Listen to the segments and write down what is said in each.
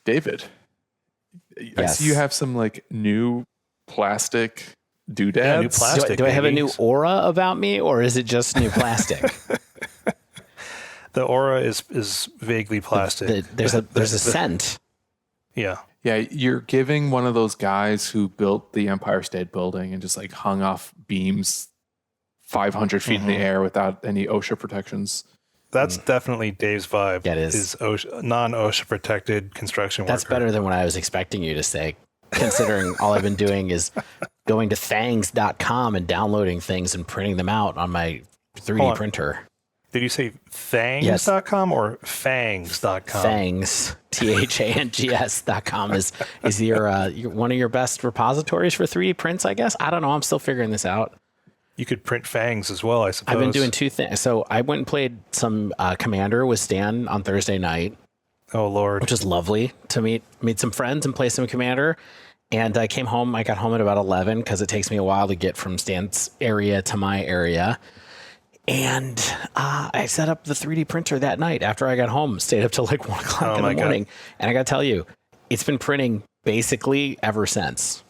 David, I see you have some like new plastic doodads. Yeah, new plastic. Do I have a new aura about me, or is it just new plastic? The aura is vaguely plastic. There's a scent. Yeah. Yeah, you're giving one of those guys who built the Empire State Building and just like hung off beams 500 feet in the air without any OSHA protections. That's definitely Dave's vibe. Yeah, it is. Non-OSHA protected construction worker. That's better than what I was expecting you to say, considering all I've been doing is going to thangs.com and downloading things and printing them out on my 3D printer. Did you say thangs.com or fangs.com? Thangs, THANGS.com is your one of your best repositories for 3D prints, I guess. I don't know. I'm still figuring this out. You could print fangs as well, I suppose. I've been doing two things. So I went and played some Commander with Stan on Thursday night. Oh, Lord. Which is lovely to meet some friends and play some Commander. And I came home. I got home at about 11 because it takes me a while to get from Stan's area to my area. And I set up the 3D printer that night after I got home. Stayed up till like 1 o'clock in the morning. God. And I got to tell you, it's been printing basically ever since.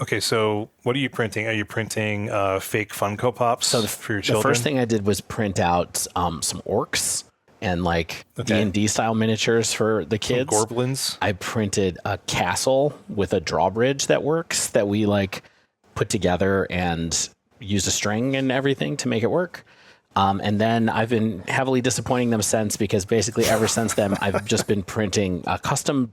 Okay, so what are you printing? Are you printing fake Funko Pops for your children? The first thing I did was print out some orcs and like D&D style miniatures for the kids. Some Gorblins. I printed a castle with a drawbridge that works that we like put together and used a string and everything to make it work. And then I've been heavily disappointing them since, because basically ever since then, I've just been printing custom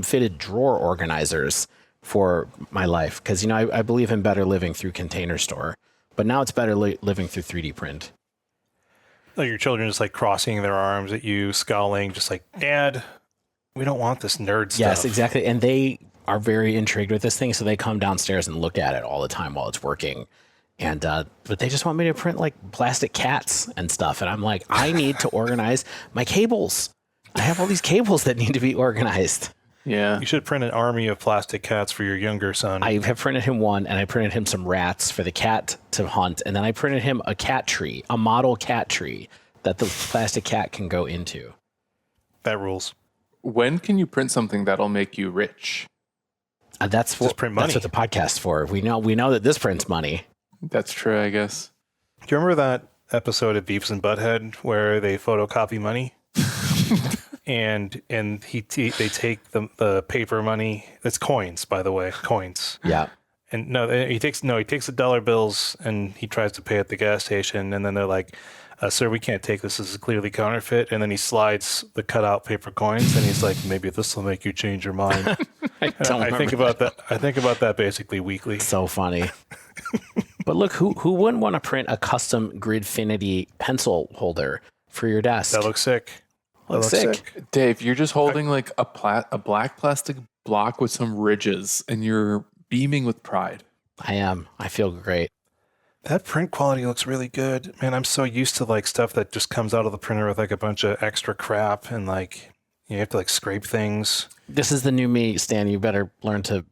fitted drawer organizers for my life. Because, I believe in better living through Container Store, but now it's better living through 3D print. Like your children just like crossing their arms at you, scowling, just like, Dad, we don't want this nerd stuff. Yes, exactly. And they are very intrigued with this thing. So they come downstairs and look at it all the time while it's working. And but they just want me to print like plastic cats and stuff. And I'm like, I need to organize my cables. I have all these cables that need to be organized. Yeah. You should print an army of plastic cats for your younger son. I have printed him one, and I printed him some rats for the cat to hunt. And then I printed him a cat tree, a model cat tree that the plastic cat can go into. That rules. When can you print something that'll make you rich? That's what the podcast's for. We know that this prints money. That's true, I guess. Do you remember that episode of Beavis and Butthead where they photocopy money? and they take the paper money. It's coins, by the way, coins. Yeah. And he takes the dollar bills and he tries to pay at the gas station, and then they're like, "Sir, we can't take this. This is clearly counterfeit." And then he slides the cutout paper coins, and he's like, "Maybe this will make you change your mind." I think about that. I think about that basically weekly. So funny. But look, who wouldn't want to print a custom Gridfinity pencil holder for your desk? That looks sick. Looks sick. Dave, you're just holding like a black plastic block with some ridges, and you're beaming with pride. I am. I feel great. That print quality looks really good. Man, I'm so used to like stuff that just comes out of the printer with like a bunch of extra crap, and like you have to like scrape things. This is the new me, Stan. You better learn to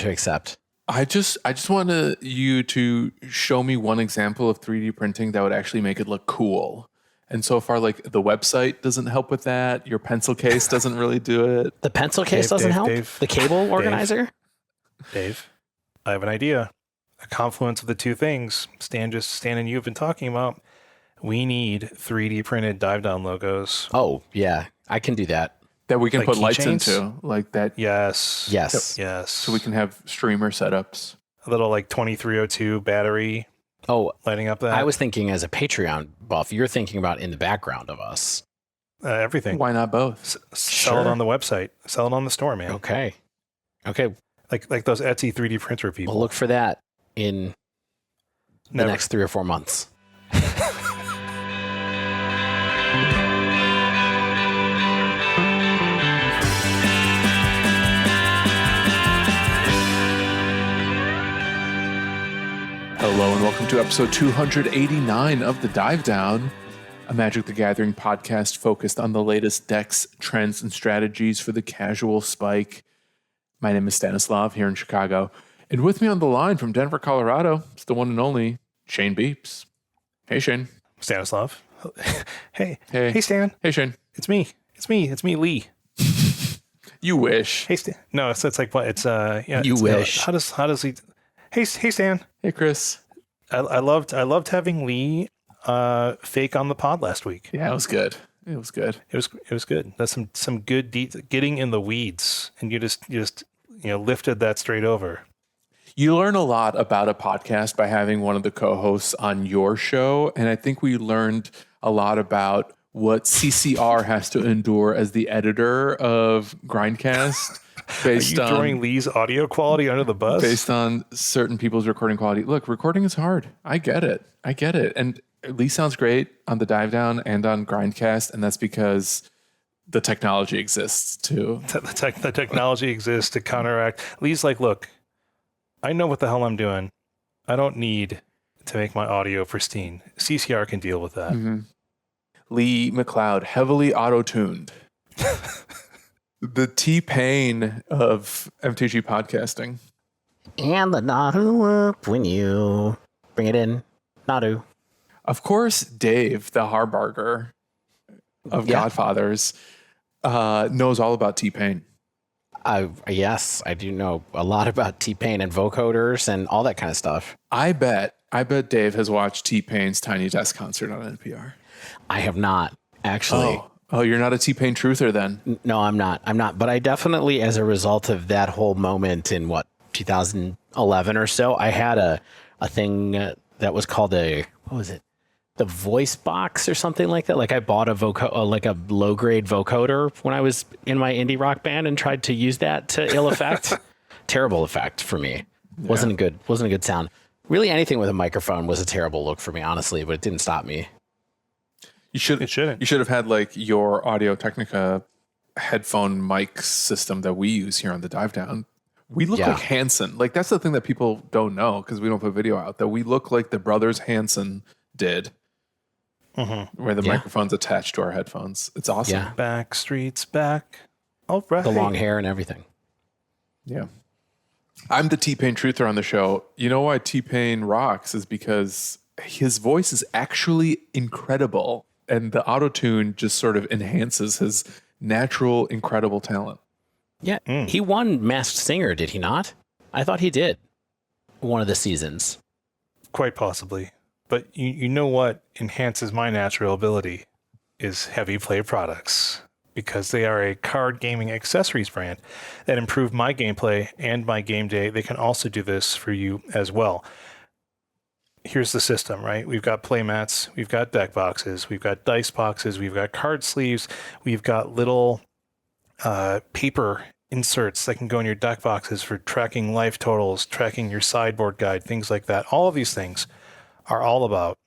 accept. I just wanted you to show me one example of 3D printing that would actually make it look cool. And so far, like the website doesn't help with that. Your pencil case doesn't really do it. The pencil case doesn't help? Dave, the cable organizer? Dave, I have an idea. A confluence of the two things Stan and you have been talking about. We need 3D printed dive down logos. Oh, yeah. I can do that. That we can like put lights chains? Into. Like that. Yes. Yes. Yes. So we can have streamer setups. A little like 2302 battery. Oh, lighting up that. I was thinking as a Patreon buff. You're thinking about in the background of us. Everything. Why not both? Sell it on the website. Sell it on the store, man. Okay. Like those Etsy 3D printer people. We'll look for that in the next 3 or 4 months. Hello and welcome to episode 289 of The Dive Down, a Magic the Gathering podcast focused on the latest decks, trends, and strategies for the casual spike. My name is Stanislav here in Chicago, and with me on the line from Denver, Colorado, it's the one and only Shane Beeps. Hey, Shane. Stanislav. Hey. Hey, Stan. Hey, Shane. It's me, Lee. You wish. Hey, Stan. No, it's like what? It's yeah. You it's, wish. How does he? Hey, Stan. Hey, Chris. I loved having Lee fake on the pod last week. Yeah, it was good. It was good. It was good. That's some good getting in the weeds, and you just lifted that straight over. You learn a lot about a podcast by having one of the co-hosts on your show, and I think we learned a lot about what CCR has to endure as the editor of Grindcast. Based Are you throwing Lee's audio quality under the bus? Based on certain people's recording quality. Look, recording is hard. I get it. And Lee sounds great on the Dive Down and on Grindcast, and that's because the technology exists too. The technology exists to counteract. Lee's like, look, I know what the hell I'm doing. I don't need to make my audio pristine. CCR can deal with that. Mm-hmm. Lee McLeod, heavily auto-tuned. The T-Pain of MTG podcasting. And the Nadu up when you bring it in. Nadu. Of course, Dave, the Harbarger of Godfathers, knows all about T-Pain. Yes, I do know a lot about T-Pain and vocoders and all that kind of stuff. I bet Dave has watched T-Pain's Tiny Desk concert on NPR. I have not, actually. Oh, you're not a T-Pain truther then? No, I'm not. But I definitely, as a result of that whole moment in 2011 or so, I had a thing that was called what was it? The voice box or something like that. Like I bought a low grade vocoder when I was in my indie rock band and tried to use that to ill effect. Terrible effect for me. Yeah. Wasn't a good sound. Really, anything with a microphone was a terrible look for me, honestly, but it didn't stop me. You should have had like your Audio Technica headphone mic system that we use here on the Dive Down. We look like Hanson. Like that's the thing that people don't know because we don't put video out. That we look like the brothers Hanson did, where the microphone's attached to our headphones. It's awesome. Yeah. Backstreet's back. All right. The long hair and everything. Yeah. I'm the T-Pain truther on the show. You know why T-Pain rocks is because his voice is actually incredible. And the auto-tune just sort of enhances his natural, incredible talent. Yeah. He won Masked Singer, did he not? I thought he did. One of the seasons. Quite possibly. But you know what enhances my natural ability is Heavy Play products. Because they are a card gaming accessories brand that improve my gameplay and my game day. They can also do this for you as well. Here's the system, right? We've got play mats, we've got deck boxes, we've got dice boxes, we've got card sleeves, we've got little paper inserts that can go in your deck boxes for tracking life totals, tracking your sideboard guide, things like that. All of these things are all about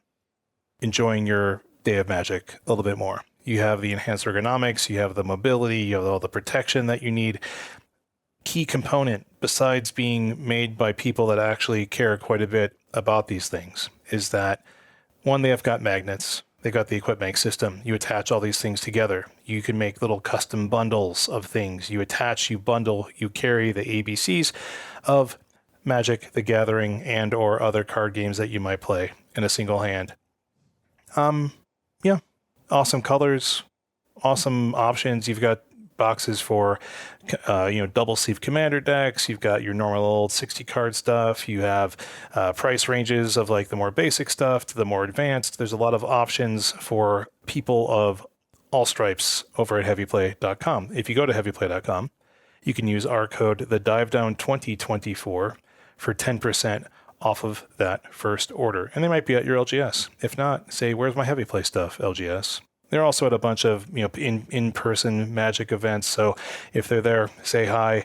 enjoying your day of Magic a little bit more. You have the enhanced ergonomics, you have the mobility, you have all the protection that you need. Key component, besides being made by people that actually care quite a bit about these things, is that one, they have got magnets. They got the equipment system. You attach all these things together. You can make little custom bundles of things. You attach, you bundle, you carry the ABCs of Magic, the Gathering, and or other card games that you might play in a single hand. Awesome colors, awesome options. You've got boxes for, double sleeve commander decks. You've got your normal old 60 card stuff. You have price ranges of like the more basic stuff to the more advanced. There's a lot of options for people of all stripes over at heavyplay.com. If you go to heavyplay.com, you can use our code, the DiveDown2024, for 10% off of that first order. And they might be at your LGS. If not, say, where's my Heavy Play stuff, LGS? They're also at a bunch of in-person Magic events. So if they're there, say hi,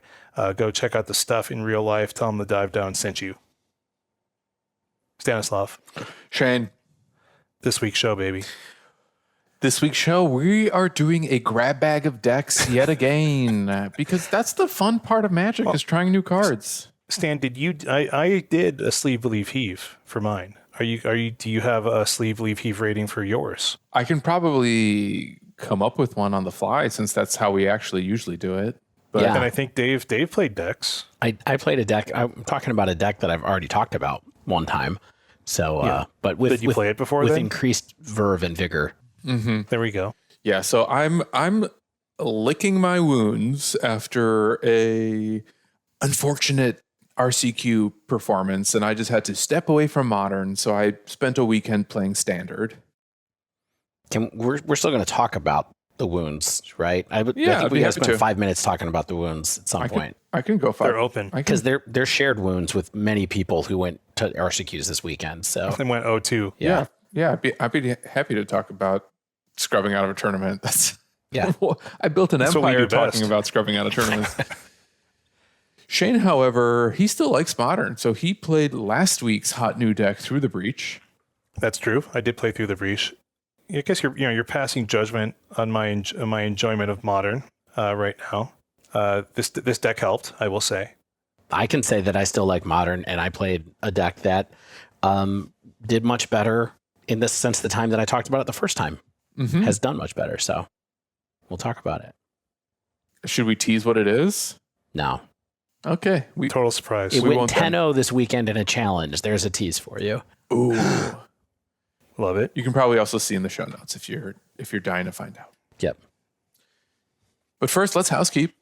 go check out the stuff in real life. Tell them the Dive Down sent you. Stanislav. Shane. This week's show, baby. This week's show, we are doing a grab bag of decks yet again. Because that's the fun part of Magic, is trying new cards. Stan, I did a sleeve leaf heave for mine. Do you have a sleeve leaf heave rating for yours? I can probably come up with one on the fly since that's how we actually usually do it. But And I think Dave played decks. I played a deck. I'm talking about a deck that I've already talked about one time. So, but did you play it before with then? Increased verve and vigor. Mm-hmm. There we go. Yeah, so I'm licking my wounds after a unfortunate RCQ performance, and I just had to step away from Modern, so I spent a weekend playing Standard. We're still going to talk about the wounds, right? I think we got to spend 5 minutes talking about the wounds at some point. I can go 5. They're open. Because they're shared wounds with many people who went to RCQs this weekend. So they went 0-2. Yeah. I'd be happy to talk about scrubbing out of a tournament. I built an empire talking about scrubbing out of tournaments. Shane, however, he still likes Modern, so he played last week's hot new deck, Through the Breach. That's true. I did play Through the Breach. I guess you're passing judgment on my enjoyment of Modern right now. This deck helped, I will say. I can say that I still like Modern, and I played a deck that did much better in this sense. The time that I talked about it the first time has done much better. So we'll talk about it. Should we tease what it is? No. Okay. Total surprise. It went 10-0 this weekend in a challenge. There's a tease for you. Ooh. Love it. You can probably also see in the show notes if you're dying to find out. Yep. But first, let's housekeep.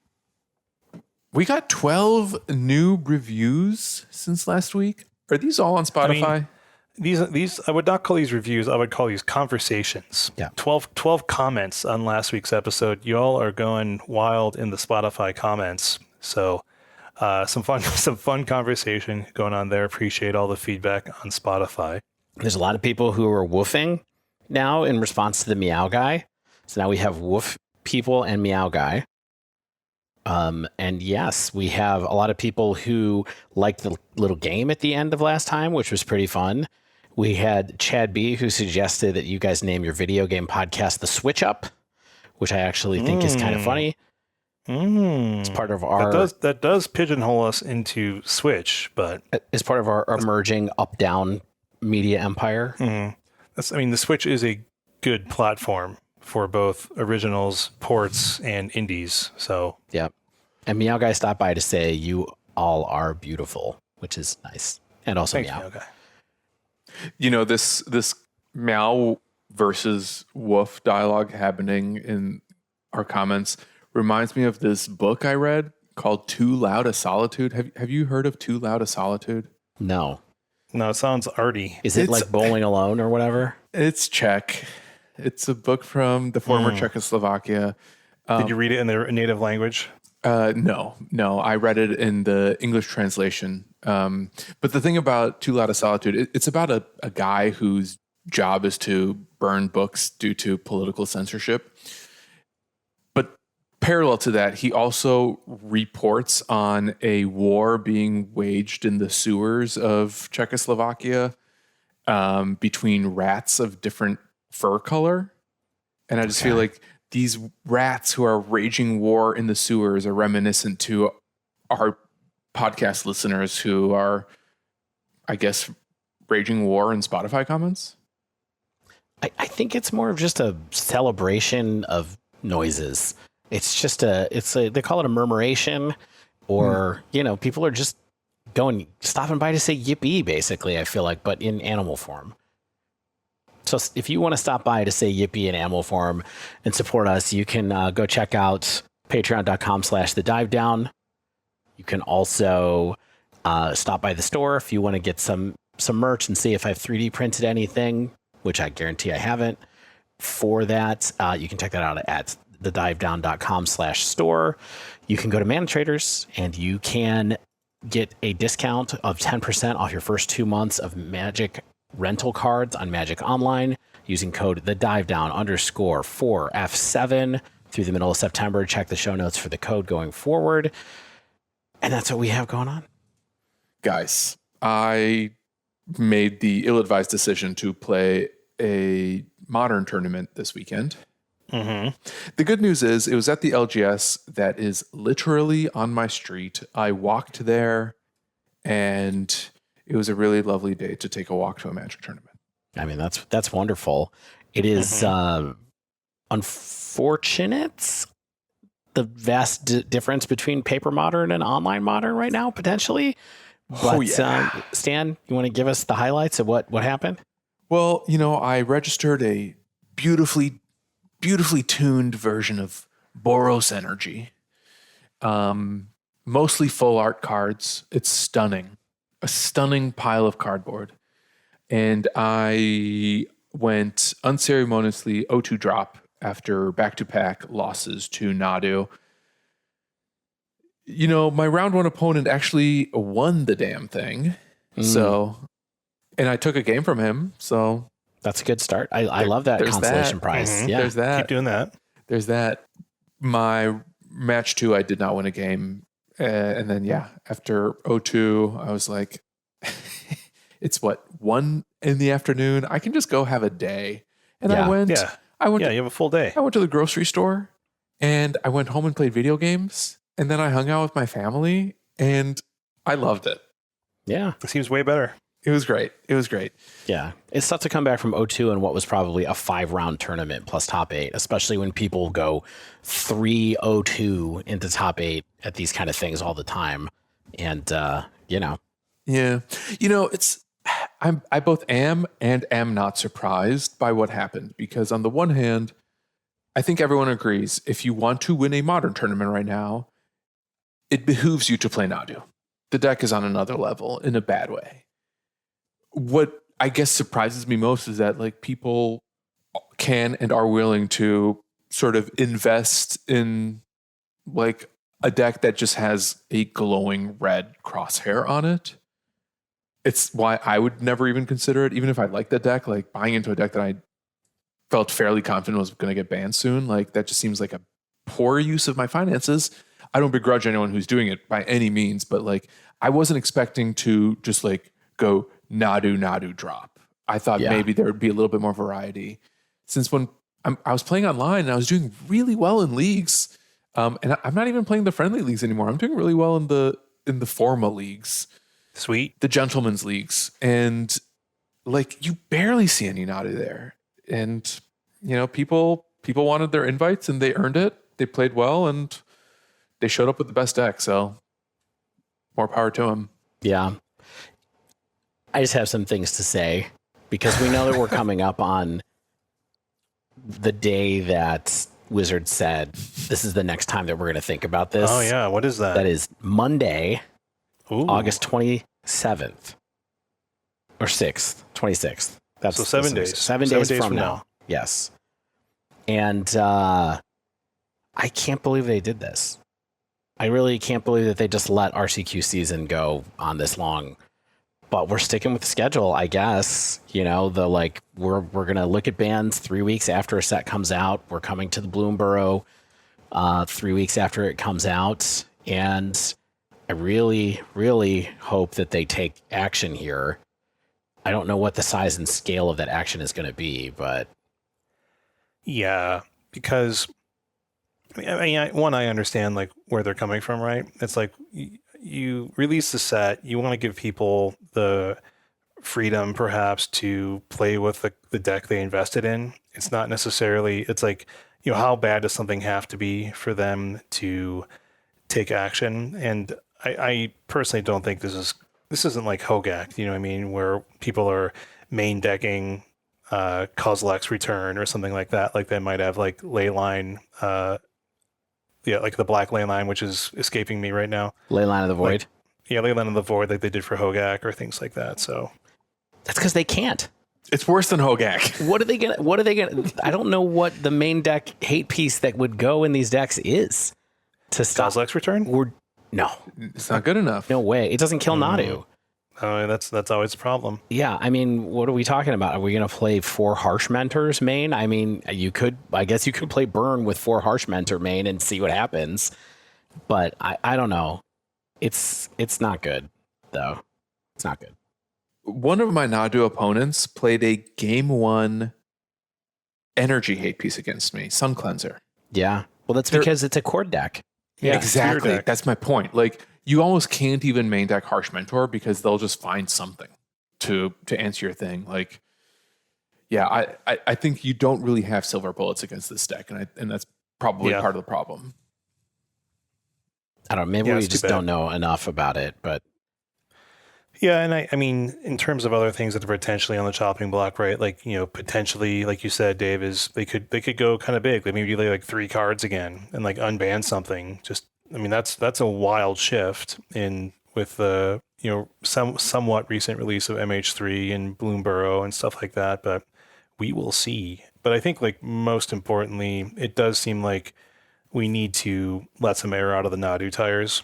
We got 12 new reviews since last week. Are these all on Spotify? These I would not call these reviews. I would call these conversations. Yeah. 12 comments on last week's episode. You all are going wild in the Spotify comments. So some fun conversation going on there. Appreciate all the feedback on Spotify. There's a lot of people who are woofing now in response to the Meow Guy. So now we have woof people and Meow Guy. And yes, we have a lot of people who liked the little game at the end of last time, which was pretty fun. We had Chad B, who suggested that you guys name your video game podcast The Switch Up, which I actually think is kind of funny. It's part of our that does pigeonhole us into Switch, but it's part of our emerging up-down media empire. The Switch is a good platform for both originals, ports, and indies. So yeah. And Meow Guy stopped by to say you all are beautiful, which is nice. And also thanks, Meow. Meow Guy. You know, this meow versus woof dialogue happening in our comments reminds me of this book I read called Too Loud a Solitude. Have you heard of Too Loud a Solitude? No. No, it sounds arty. Is it like Bowling Alone or whatever? It's Czech. It's a book from the former Czechoslovakia. Did you read it in their native language? No. I read it in the English translation. But the thing about Too Loud a Solitude, it's about a guy whose job is to burn books due to political censorship. But parallel to that, he also reports on a war being waged in the sewers of Czechoslovakia between rats of different fur color. And I just feel like these rats who are raging war in the sewers are reminiscent to our podcast listeners who are, I guess, raging war in Spotify comments. I think it's more of just a celebration of noises. It's just they call it a murmuration, or, people are just stopping by to say yippee, basically, I feel like, but in animal form. So if you want to stop by to say yippee in animal form and support us, you can go check out patreon.com/thedivedown. You can also stop by the store if you want to get some merch and see if I've 3D printed anything, which I guarantee I haven't. For that, you can check that out at thedivedown.com/store. You can go to Mana Traders and you can get a discount of 10% off your first 2 months of Magic rental cards on Magic Online using code thedivedown_4F7 through the middle of September. Check the show notes for the code going forward. And that's what we have going on. Guys, I made the ill-advised decision to play a Modern tournament this weekend. The good news is it was at the LGS that is literally on my street. I walked there, and it was a really lovely day to take a walk to a Magic tournament. I mean, that's wonderful. It is unfortunate, the vast difference between paper Modern and online Modern right now, potentially. But Stan, you want to give us the highlights of what happened? Well, I registered a beautifully tuned version of Boros Energy. Mostly full art cards. It's stunning. A stunning pile of cardboard. And I went unceremoniously 0-2 drop after back-to-back losses to Nadu. You know, my round one opponent actually won the damn thing. So, and I took a game from him. So that's a good start. I love that consolation prize. Mm-hmm. Yeah. There's that. Keep doing that. There's that. My match 2, I did not win a game. And then, after 0-2, I was like, it's 1 in the afternoon. I can just go have a day. And I went. Yeah. You have a full day. I went to the grocery store and I went home and played video games. And then I hung out with my family and I loved it. Yeah. It seems way better. It was great. Yeah. It's tough to come back from 0-2 in what was probably a 5-round tournament plus top 8, especially when people go 3-0-2 into top 8 at these kind of things all the time. And, Yeah. I both am and am not surprised by what happened because on the one hand, I think everyone agrees if you want to win a Modern tournament right now, it behooves you to play Nadu. The deck is on another level in a bad way. What I guess surprises me most is that people can and are willing to sort of invest in a deck that just has a glowing red crosshair on it. It's why I would never even consider it, even if I liked the deck, buying into a deck that I felt fairly confident was going to get banned soon. That just seems like a poor use of my finances. I don't begrudge anyone who's doing it by any means, but I wasn't expecting to just go Nadu drop. I thought maybe there would be a little bit more variety. Since when I was playing online and I was doing really well in leagues, and I'm not even playing the friendly leagues anymore. I'm doing really well in the formal leagues. Sweet. The gentlemen's leagues. And you barely see any Nadu there. And, people wanted their invites and they earned it. They played well and they showed up with the best deck. So more power to them. yeah. I just have some things to say because we know that we're coming up on the day that Wizard said, this is the next time that we're going to think about this. Oh, yeah. What is that? That is Monday, Ooh. August 27th or 6th, 26th. So 7 days. 7 days from now. Yes. And I can't believe they did this. I really can't believe that they just let RCQ season go on this long. But we're sticking with the schedule, I guess. We're gonna look at bands 3 weeks after a set comes out. We're coming to the Bloomborough 3 weeks after it comes out, and I really, really hope that they take action here. I don't know what the size and scale of that action is going to be, but yeah, because I understand where they're coming from, right? It's you release the set, you want to give people the freedom perhaps to play with the deck they invested in. It's not necessarily, it's how bad does something have to be for them to take action? And I personally don't think this isn't like Hogak, you know what I mean, where people are main decking Kozilek's Return or something like that. They might have Leyline, the black Leyline, which is escaping me right now. Leyline of the Void. Leyline of the Void, like they did for Hogak or things like that. So that's because they can't. It's worse than Hogak. What are they gonna? I don't know what the main deck hate piece that would go in these decks is to stop Kozilek's Return. No, it's not good enough. No way. It doesn't kill Nadu. Oh, that's always a problem. Yeah, I mean, what are we talking about? Are we going to play 4 Harsh Mentors main? I mean, I guess you could play Burn with 4 Harsh Mentor main and see what happens. But I don't know. It's not good, though. It's not good. One of my Nadu opponents played a game 1 energy hate piece against me, Sun Cleanser. Yeah. Well, that's because it's a cord deck. Yeah, exactly. That's my point. You almost can't even main deck Harsh Mentor because they'll just find something to answer your thing. I think you don't really have silver bullets against this deck, and that's probably part of the problem. I don't know. Maybe we just don't know enough about it, but Yeah, and I mean, in terms of other things that are potentially on the chopping block, right? Like, potentially, like you said, Dave, is they could go kind of big. Like maybe lay like 3 cards again and like unban something. I mean, that's a wild shift in with the somewhat recent release of MH3 and Bloomborough and stuff like that. But we will see. But I think like most importantly, it does seem like we need to let some air out of the Nadu tires.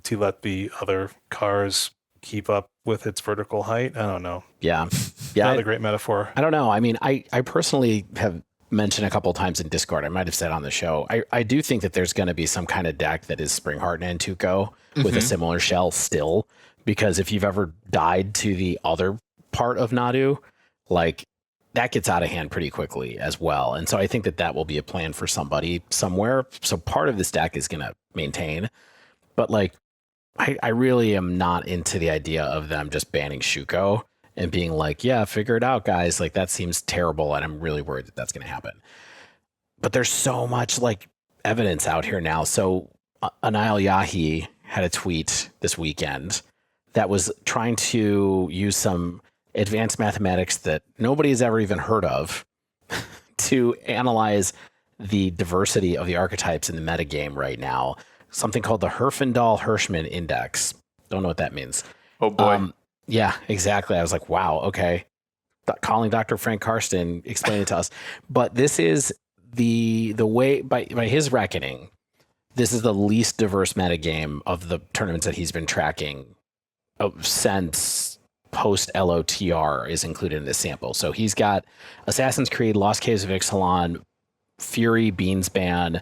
To let the other cars keep up with its vertical height. I don't know. Yeah. Not a great metaphor. I don't know. I mean, I personally have mentioned a couple of times in Discord, I might have said on the show, I do think that there's going to be some kind of deck that is Springheart and Tuco with a similar shell still, because if you've ever died to the other part of Nadu, like that gets out of hand pretty quickly as well. And so I think that will be a plan for somebody somewhere. So part of this deck is going to maintain, but like, I really am not into the idea of them just banning Shuko and being like, yeah, figure it out, guys. Like that seems terrible. And I'm really worried that that's going to happen. But there's so much like evidence out here now. So Anaël Yahi had a tweet this weekend that was trying to use some advanced mathematics that nobody's ever even heard of to analyze the diversity of the archetypes in the metagame right now. Something called the Herfindahl-Hirschman Index. Don't know what that means. Oh, boy. Yeah, exactly. I was like, wow, okay. Calling Dr. Frank Karsten, explain it to us. But this is the way, by his reckoning, this is the least diverse metagame of the tournaments that he's been tracking since post-LOTR is included in this sample. So he's got Assassin's Creed, Lost Caves of Ixalan, Fury, Beansban,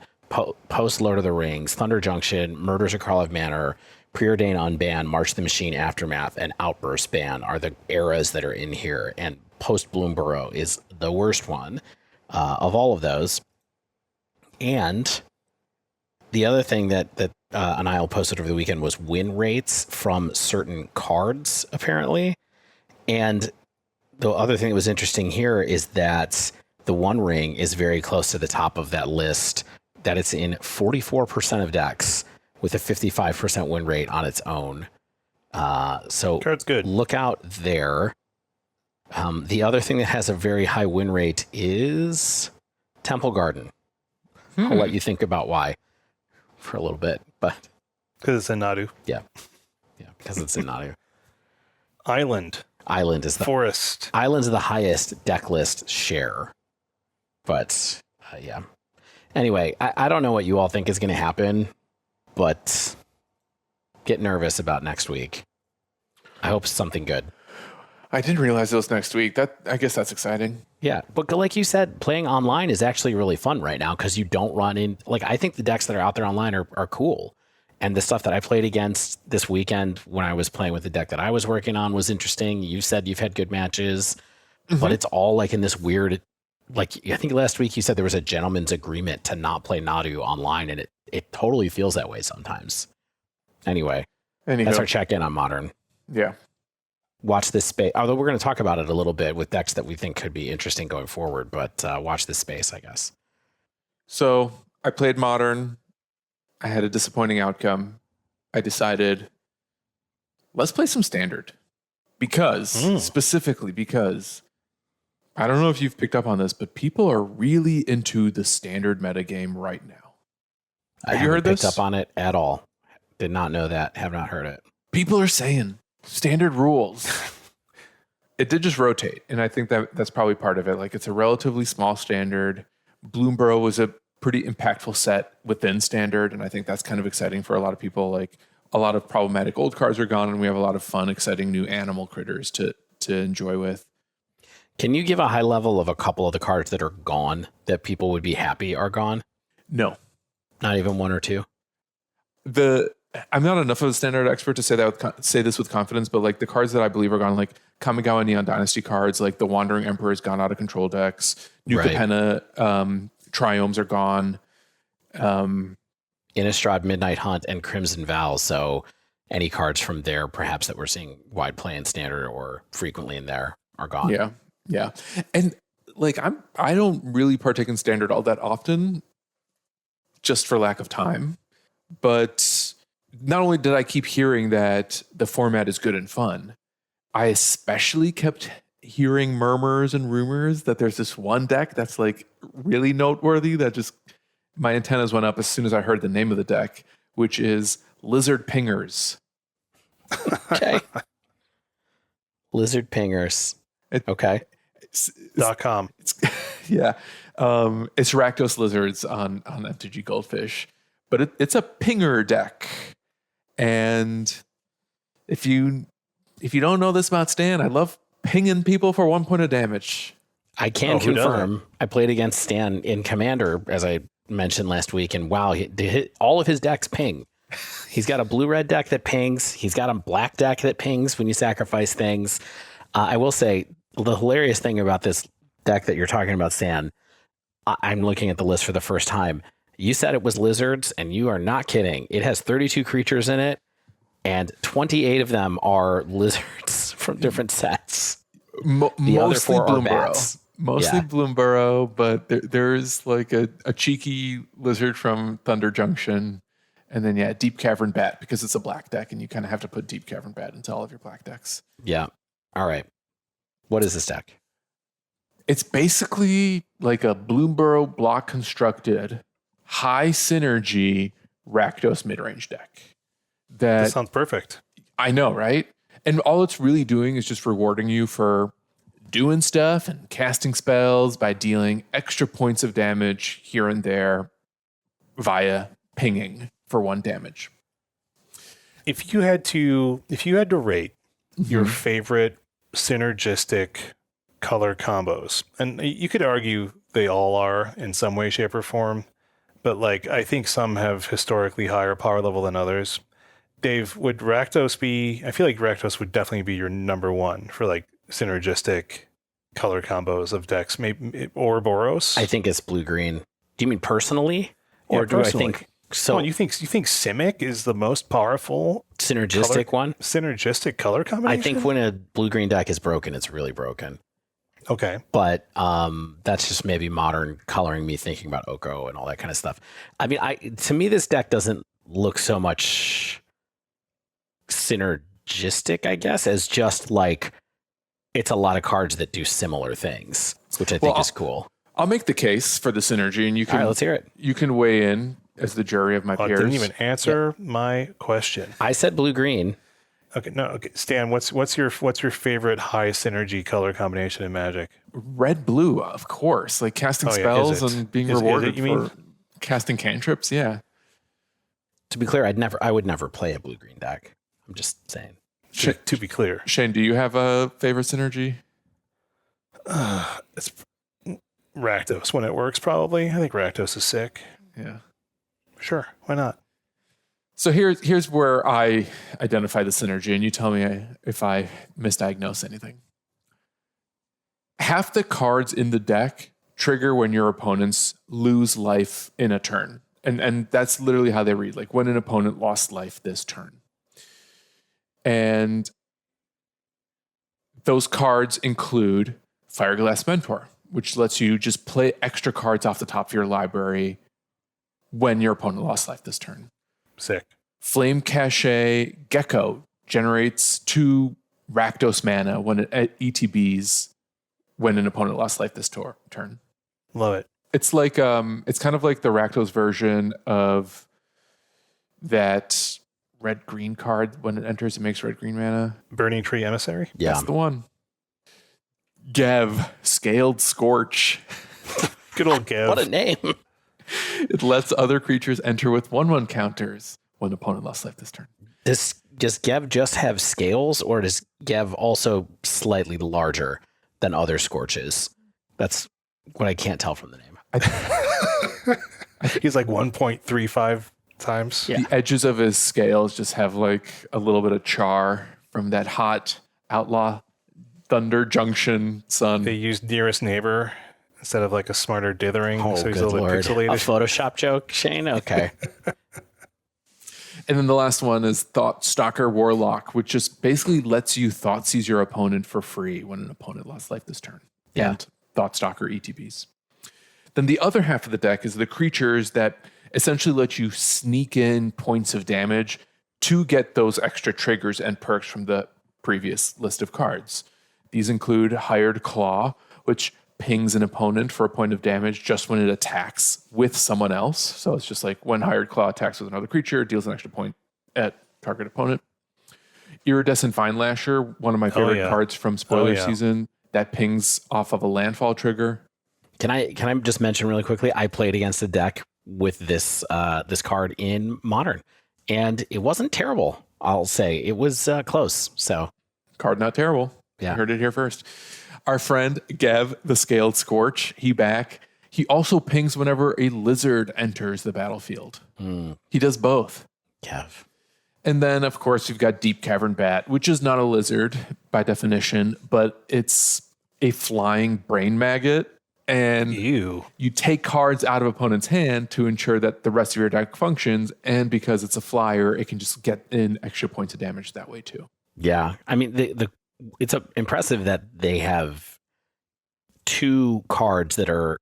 post Lord of the Rings, Thunder Junction, Murders of Karlov Manor, Preordain Unban, March the Machine Aftermath, and Outburst Ban are the eras that are in here. And post Bloomborough is the worst one of all of those. And the other thing that Anaël posted over the weekend was win rates from certain cards, apparently. And the other thing that was interesting here is that the One Ring is very close to the top of that list, that it's in 44% of decks with a 55% win rate on its own. So Card's good. Look out there. The other thing that has a very high win rate is Temple Garden. I'll let you think about why for a little bit, but because it's in Nadu. Yeah, because it's in Nadu. Island is the forest. Island's the highest deck list share, but yeah. Anyway, I don't know what you all think is going to happen, but get nervous about next week. I hope it's something good. I didn't realize it was next week. I guess that's exciting. Yeah, but like you said, playing online is actually really fun right now because you don't run in. Like, I think the decks that are out there online are cool. And the stuff that I played against this weekend when I was playing with the deck that I was working on was interesting. You said you've had good matches, but it's all like in this weird, like, I think last week you said there was a gentleman's agreement to not play Nadu online, and it totally feels that way sometimes. Anyway, that's our check-in on Modern. Yeah. Watch this space, although we're going to talk about it a little bit with decks that we think could be interesting going forward, but watch this space, I guess. So I played Modern. I had a disappointing outcome. I decided, let's play some Standard. Specifically because, I don't know if you've picked up on this, but people are really into the Standard metagame right now. Have you heard this? Picked up on it at all. Did not know that. Have not heard it. People are saying Standard rules. It did just rotate, and I think that's probably part of it. Like, it's a relatively small Standard. Bloomborough was a pretty impactful set within Standard, and I think that's kind of exciting for a lot of people. Like, a lot of problematic old cards are gone, and we have a lot of fun, exciting new animal critters to enjoy with. Can you give a high level of a couple of the cards that are gone that people would be happy are gone? No. Not even one or two? I'm not enough of a Standard expert to say say this with confidence, but like the cards that I believe are gone, like Kamigawa Neon Dynasty cards, like the Wandering Emperor has gone out of control decks. New Capenna Triomes are gone. Innistrad Midnight Hunt and Crimson Vow. So any cards from there, perhaps that we're seeing wide play in Standard or frequently in there, are gone. Yeah. And like I don't really partake in Standard all that often, just for lack of time. But not only did I keep hearing that the format is good and fun, I especially kept hearing murmurs and rumors that there's this one deck that's like really noteworthy that just my antennas went up as soon as I heard the name of the deck, which is Lizard Pingers. Okay. Lizard Pingers. Okay. .com. Yeah. It's Rakdos Lizards on MTG Goldfish, but it's a pinger deck. And if you don't know this about Stan, I love pinging people for 1 point of damage. I can confirm I played against Stan in Commander, as I mentioned last week, and wow, all of his decks ping. He's got a blue-red deck that pings. He's got a black deck that pings when you sacrifice things. I will say, the hilarious thing about this deck that you're talking about, Stan, I'm looking at the list for the first time. You said it was lizards, and you are not kidding. It has 32 creatures in it, and 28 of them are lizards from different sets. The other 4 are bats. Mostly Bloomburrow, but there's like a cheeky lizard from Thunder Junction. And then, Deep Cavern Bat, because it's a black deck, and you kind of have to put Deep Cavern Bat into all of your black decks. Yeah. All right. What is this deck? It's basically like a Bloomburrow block constructed, high synergy Rakdos midrange deck. That sounds perfect. I know, right? And all it's really doing is just rewarding you for doing stuff and casting spells by dealing extra points of damage here and there via pinging for 1 damage. If you had to rate your favorite synergistic color combos, and you could argue they all are in some way, shape, or form, but like I think some have historically higher power level than others. Dave, would Rakdos be? I feel like Rakdos would definitely be your number one for like synergistic color combos of decks, maybe or Boros. I think it's blue green. Do you mean personally, or do I think? So you think Simic is the most powerful synergistic color combination? I think when a blue-green deck is broken, it's really broken. Okay. But that's just maybe modern coloring me thinking about Oko and all that kind of stuff. I mean, to me, this deck doesn't look so much synergistic, I guess, as just like it's a lot of cards that do similar things, which I think is cool. I'll make the case for the synergy, and you can. All right, let's hear it. You can weigh in as the jury of my peers. Didn't even answer my question. I said blue green. Okay, no. Okay, Stan, what's your favorite high synergy color combination in Magic? Red blue, of course. Like casting spells and being rewarded for casting cantrips. Yeah. To be clear, I would never play a blue green deck. I'm just saying. To be clear, Shane, do you have a favorite synergy? It's Rakdos when it works. Probably. I think Rakdos is sick. Yeah. Sure, why not? So here's where I identify the synergy, and you tell me if I misdiagnose anything. Half the cards in the deck trigger when your opponents lose life in a turn. And that's literally how they read, like when an opponent lost life this turn. And those cards include Fireglass Mentor, which lets you just play extra cards off the top of your library when your opponent lost life this turn. Sick. Flame Cache Gecko generates 2 Rakdos mana when it ETBs when an opponent lost life this turn. Love it. It's like it's kind of like the Rakdos version of that red-green card. When it enters, it makes red-green mana. Burning Tree Emissary? Yeah. That's the one. Gev, Scaled Scorch. Good old Gev. What a name. It lets other creatures enter with 1/1 counters when opponent lost life this turn. Does Gev just have scales, or does Gev also slightly larger than other Scorches? That's what I can't tell from the name. He's like 1.35 times. Yeah. The edges of his scales just have like a little bit of char from that hot outlaw Thunder Junction sun. They used Nearest Neighbor instead of like a smarter dithering. Oh, so he's good a little Lord. bit pixelated. A Photoshop joke, Shane? Okay. And then the last one is Thought Stalker Warlock, which just basically lets you Thoughtseize your opponent for free when an opponent lost life this turn. Yeah. And Thought Stalker ETBs. Then the other half of the deck is the creatures that essentially let you sneak in points of damage to get those extra triggers and perks from the previous list of cards. These include Hired Claw, which pings an opponent for a point of damage just when it attacks with someone else. So it's just like when Hired Claw attacks with another creature, it deals an extra point at target opponent. Iridescent Vine Lasher, one of my favorite cards from spoiler season, that pings off of a landfall trigger. Can I just mention really quickly? I played against a deck with this this card in Modern, and it wasn't terrible. I'll say it was close. So card not terrible. Yeah, you heard it here first. Our friend Gev, the Scaled Scorch, he back. He also pings whenever a lizard enters the battlefield. He does both. Gev. And then, of course, you've got Deep Cavern Bat, which is not a lizard by definition, but it's a flying brain maggot. And you take cards out of opponent's hand to ensure that the rest of your deck functions. And because it's a flyer, it can just get in extra points of damage that way too. Yeah. I mean, it's impressive that they have 2 cards that are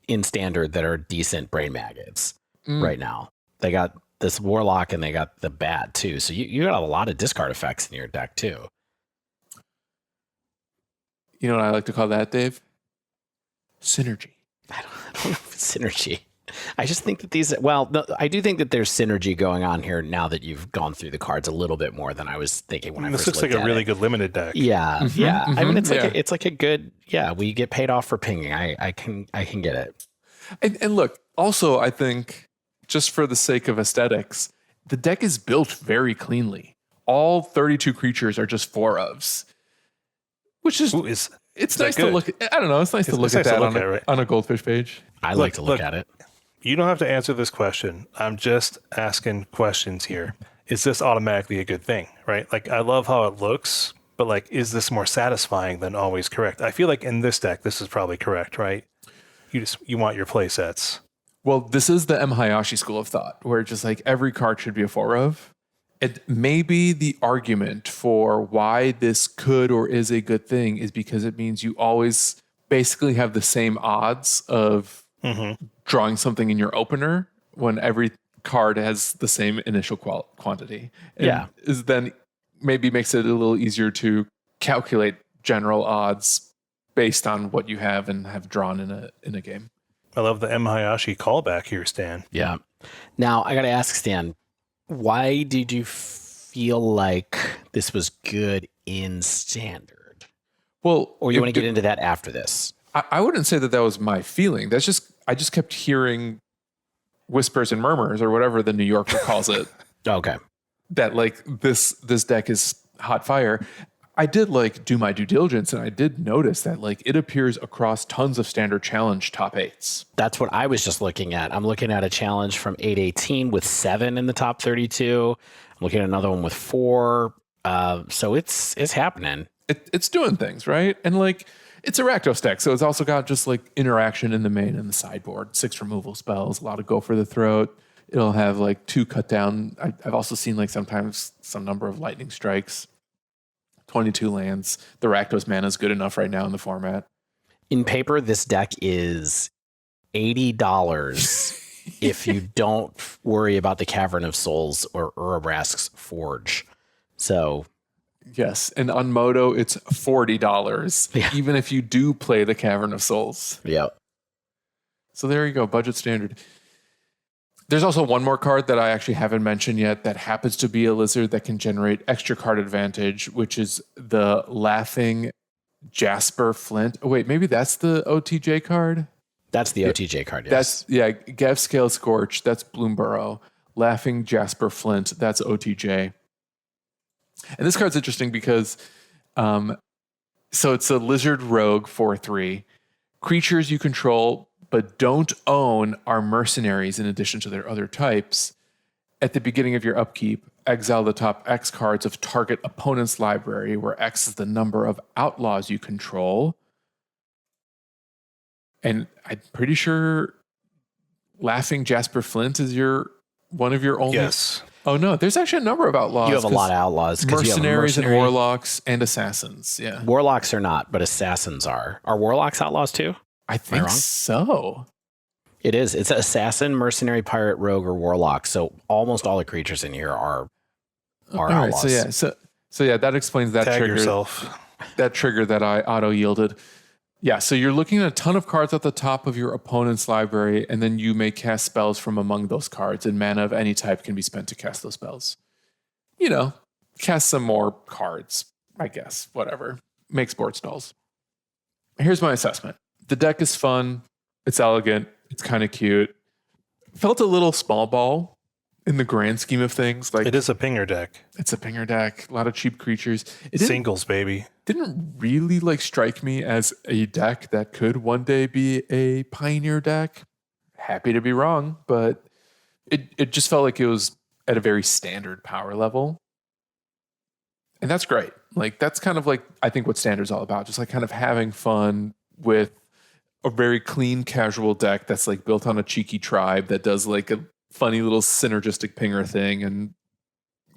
in standard that are decent brain maggots right now. They got this Warlock and they got the Bat too. So you got a lot of discard effects in your deck too. You know what I like to call that, Dave? Synergy. I don't know if it's synergy. I just think that I do think that there's synergy going on here now that you've gone through the cards a little bit more than I was thinking when I first looked at it. This looks like a really good limited deck. Yeah, yeah. I mean, it's like a good, we get paid off for pinging. I can get it. And look, also, I think just for the sake of aesthetics, the deck is built very cleanly. All 32 creatures are just 4-ofs, which is it's nice to look. I don't know. It's nice to look at that on a Goldfish page. I like to look at it. You don't have to answer this question. I'm just asking questions here. Is this automatically a good thing, right? Like, I love how it looks, but like, is this more satisfying than always correct? I feel like in this deck, this is probably correct, right? You want your play sets. Well, this is the M. Hayashi school of thought, where just like every card should be a 4-of. It may be the argument for why this could or is a good thing is because it means you always basically have the same odds of drawing something in your opener when every card has the same initial quantity. And is then maybe makes it a little easier to calculate general odds based on what you have and have drawn in a game. I love the M. Hayashi callback here, Stan. Yeah. Now I got to ask Stan, why did you feel like this was good in standard? Well, or you want to get into that after this? I wouldn't say that was my feeling. I just kept hearing whispers and murmurs or whatever the New Yorker calls it. Okay. That like this deck is hot fire. I did like do my due diligence and I did notice that like it appears across tons of standard challenge top 8s. That's what I was just looking at. I'm looking at a challenge from 818 with 7 in the top 32. I'm looking at another one with 4. So it's happening. It's doing things, right? And like it's a Rakdos deck, so it's also got just like interaction in the main and the sideboard. 6 removal spells, a lot of go for the throat. It'll have like 2 cut down. I've also seen like sometimes some number of lightning strikes. 22 lands. The Rakdos mana is good enough right now in the format. In paper, this deck is $80 if you don't worry about the Cavern of Souls or Urabrask's Forge. So, yes, and on Moto, it's $40, even if you do play the Cavern of Souls. Yeah. So there you go, budget standard. There's also one more card that I actually haven't mentioned yet that happens to be a lizard that can generate extra card advantage, which is the Laughing Jasper Flint. Oh, wait, maybe that's the OTJ card? That's the OTJ card, yes. Gav Scale Scorch, that's Bloomburrow. Laughing Jasper Flint, that's OTJ. And this card's interesting because, so it's a Lizard Rogue 4/3. Creatures you control but don't own are mercenaries in addition to their other types. At the beginning of your upkeep, exile the top X cards of target opponent's library, where X is the number of outlaws you control. And I'm pretty sure Laughing Jasper Flint is one of your only... Yes. Oh, no, there's actually a number of outlaws. You have a lot of outlaws. Mercenaries and warlocks and assassins, yeah. Warlocks are not, but assassins are. Are warlocks outlaws too? I think so. It is. It's assassin, mercenary, pirate, rogue, or warlock. So almost all the creatures in here are are All right, outlaws. so yeah, that explains that Tag trigger. yourself. That trigger that I auto yielded. Yeah, so you're looking at a ton of cards at the top of your opponent's library, and then you may cast spells from among those cards, and mana of any type can be spent to cast those spells. You know, cast some more cards, I guess. Whatever. Makes board stalls. Here's my assessment. The deck is fun. It's elegant. It's kind of cute. Felt a little small ball in the grand scheme of things. Like It is a pinger deck. it's a pinger deck, a lot of cheap creatures. It Singles, baby. didn't really like strike me as a deck that could one day be a pioneer deck. Happy to be wrong, but it just felt like it was at a very standard power level. And that's great. Like that's kind of like I think what standard's all about, just like kind of having fun with a very clean casual deck that's like built on a cheeky tribe that does like a funny little synergistic pinger thing, and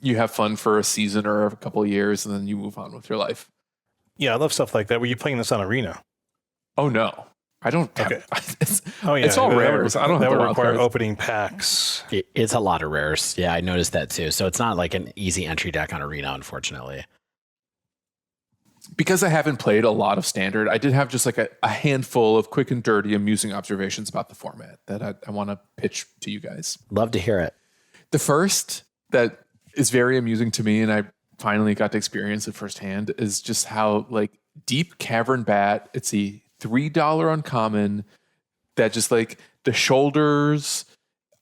you have fun for a season or a couple of years and then you move on with your life. Yeah, I love stuff like that. Were you playing this on Arena? Oh no, I don't. Okay. It's, Oh yeah, it's all that rares. I don't have that the would wild require cards. opening packs. It's a lot of rares. Yeah, I noticed that too. So it's not like an easy entry deck on Arena, unfortunately. Because I haven't played a lot of standard, I did have just like a handful of quick and dirty, amusing observations about the format that I want to pitch to you guys. Love to hear it. The first that is very amusing to me, and I finally got to experience it firsthand, is just how like Deep Cavern Bat, it's a $3 uncommon that just like the shoulders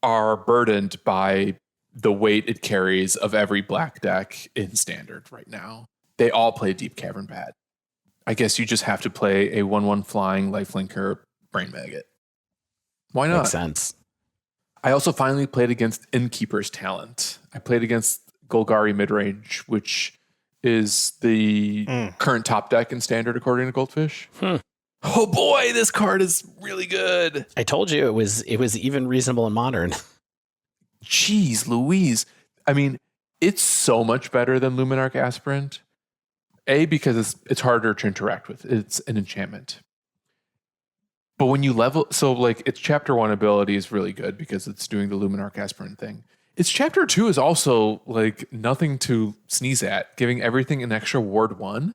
are burdened by the weight it carries of every black deck in standard right now. They all play Deep Cavern Bat. I guess you just have to play a 1/1 flying lifelinker Brain Maggot. Why not? Makes sense. I also finally played against Innkeeper's Talent. I played against Golgari Midrange, which is the current top deck in standard according to Goldfish. Oh boy, this card is really good. I told you it was even reasonable in Modern. Jeez Louise. I mean, it's so much better than Luminarch Aspirant. A, because it's harder to interact with. It's an enchantment. But when you level, so like its chapter 1 ability is really good because it's doing the Luminarch Aspirant thing. Its chapter 2 is also like nothing to sneeze at, giving everything an extra ward 1.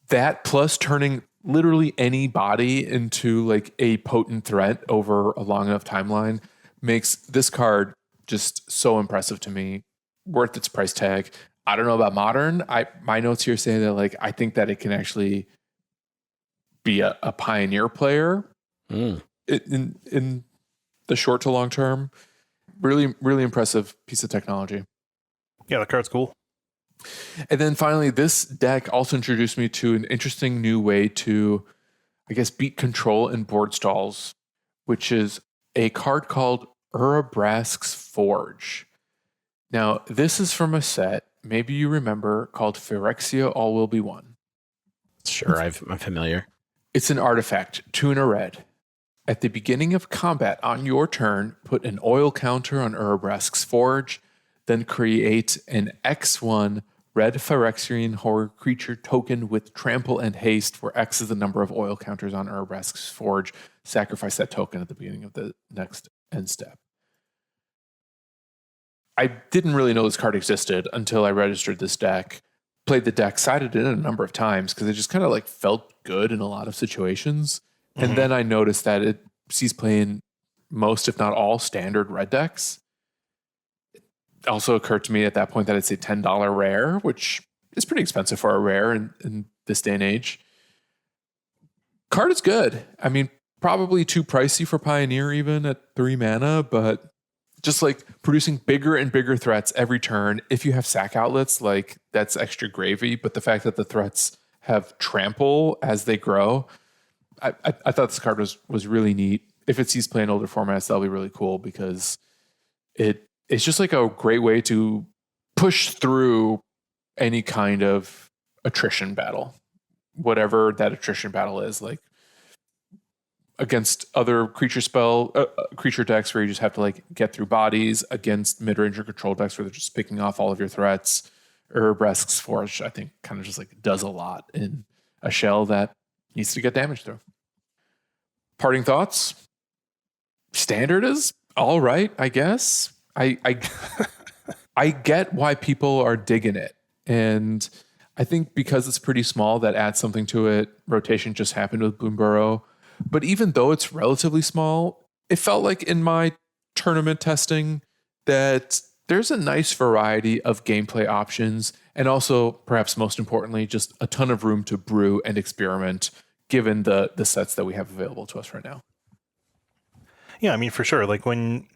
That plus turning literally any body into like a potent threat over a long enough timeline makes this card just so impressive to me. Worth its price tag. I don't know about Modern. My notes here say that like I think that it can actually be a pioneer player in the short to long term. Really, really impressive piece of technology. Yeah, the card's cool. And then finally, this deck also introduced me to an interesting new way to, I guess, beat control in board stalls, which is a card called Urabrask's Forge. Now, this is from a set, maybe you remember, called Phyrexia All Will Be One. Sure, I'm familiar. It's an artifact, 2 and a red. At the beginning of combat on your turn, put an oil counter on Urabrask's Forge, then create an X1 red Phyrexian horror creature token with trample and haste, where X is the number of oil counters on Urabrask's Forge. Sacrifice that token at the beginning of the next end step. I didn't really know this card existed until I registered this deck, played the deck, sided it in a number of times because it just kind of like felt good in a lot of situations. And then I noticed that it sees play in most, if not all, standard red decks. It also occurred to me at that point that it's a $10 rare, which is pretty expensive for a rare in this day and age. Card is good. I mean, probably too pricey for Pioneer even at 3 mana, but just like producing bigger and bigger threats every turn. If you have sack outlets, like that's extra gravy. But the fact that the threats have trample as they grow, I thought this card was really neat. If it sees play in older formats, that'll be really cool because it's just like a great way to push through any kind of attrition battle, whatever that attrition battle is. Like against other creature decks where you just have to like get through bodies, against mid-range or control decks where they're just picking off all of your threats. Urabrask's Forge, I think, kind of just like does a lot in a shell that needs to get damage through. Parting thoughts? Standard is all right, I guess. I I get why people are digging it. And I think because it's pretty small, that adds something to it. Rotation just happened with Bloomburrow. But even though it's relatively small, it felt like in my tournament testing that there's a nice variety of gameplay options. And also, perhaps most importantly, just a ton of room to brew and experiment given the sets that we have available to us right now. Yeah, I mean, for sure. Like when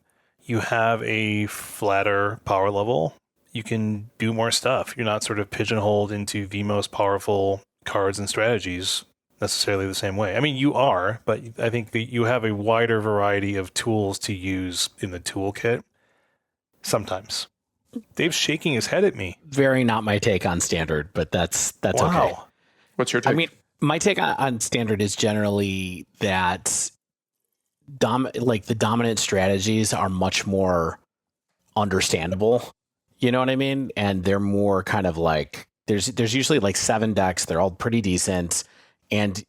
you have a flatter power level, you can do more stuff. You're not sort of pigeonholed into the most powerful cards and strategies necessarily the same way. I mean, you are, but I think that you have a wider variety of tools to use in the toolkit sometimes. Dave's shaking his head at me. Very not my take on standard, but that's okay. Wow. What's your take? I mean, my take on standard is generally that the dominant strategies are much more understandable. You know what I mean? And they're more kind of like there's usually like 7 decks. They're all pretty decent, and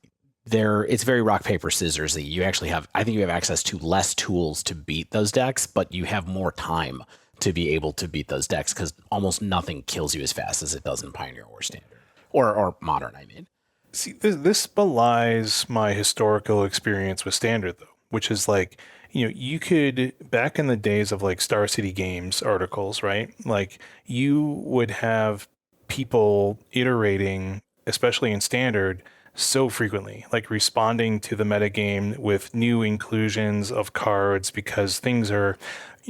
it's very rock paper scissorsy. You actually I think you have access to less tools to beat those decks, but you have more time to be able to beat those decks because almost nothing kills you as fast as it does in Pioneer or Standard or Modern. I mean, See, this belies my historical experience with Standard, though, which is like, you could, back in the days of like Star City Games articles, right? Like you would have people iterating, especially in Standard, so frequently, like responding to the metagame with new inclusions of cards because things are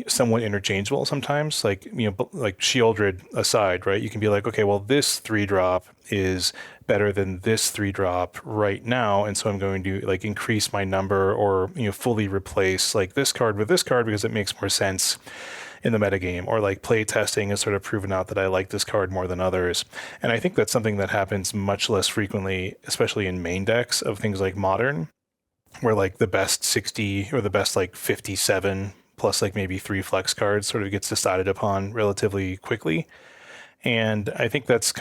somewhat interchangeable sometimes. Like, like Shieldred aside, right? You can be like, okay, well, this 3-drop is better than this 3-drop right now, and so I'm going to like increase my number or fully replace like this card with this card because it makes more sense in the metagame, or like play testing has sort of proven out that I like this card more than others. And I think that's something that happens much less frequently, especially in main decks of things like Modern, where like the best 60 or the best like 57 plus like maybe 3 flex cards sort of gets decided upon relatively quickly. And I think that's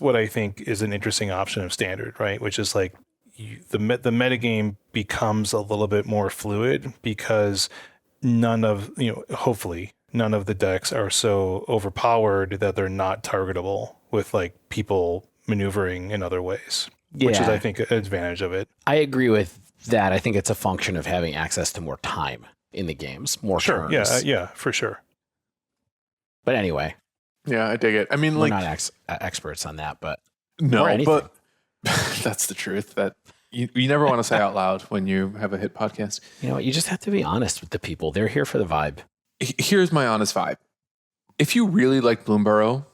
what I think is an interesting option of Standard, right? Which is like the metagame becomes a little bit more fluid because hopefully none of the decks are so overpowered that they're not targetable with like people maneuvering in other ways, which is, I think, an advantage of it. I agree with that. I think it's a function of having access to more time in the games, more turns. Yeah, for sure. But anyway. Yeah, I dig it. I mean, we're like not experts on that, but no, but that's the truth that you never want to say out loud when you have a hit podcast. You know what? You just have to be honest with the people. They're here for the vibe. Here's my honest vibe. If you really like Bloomburrow,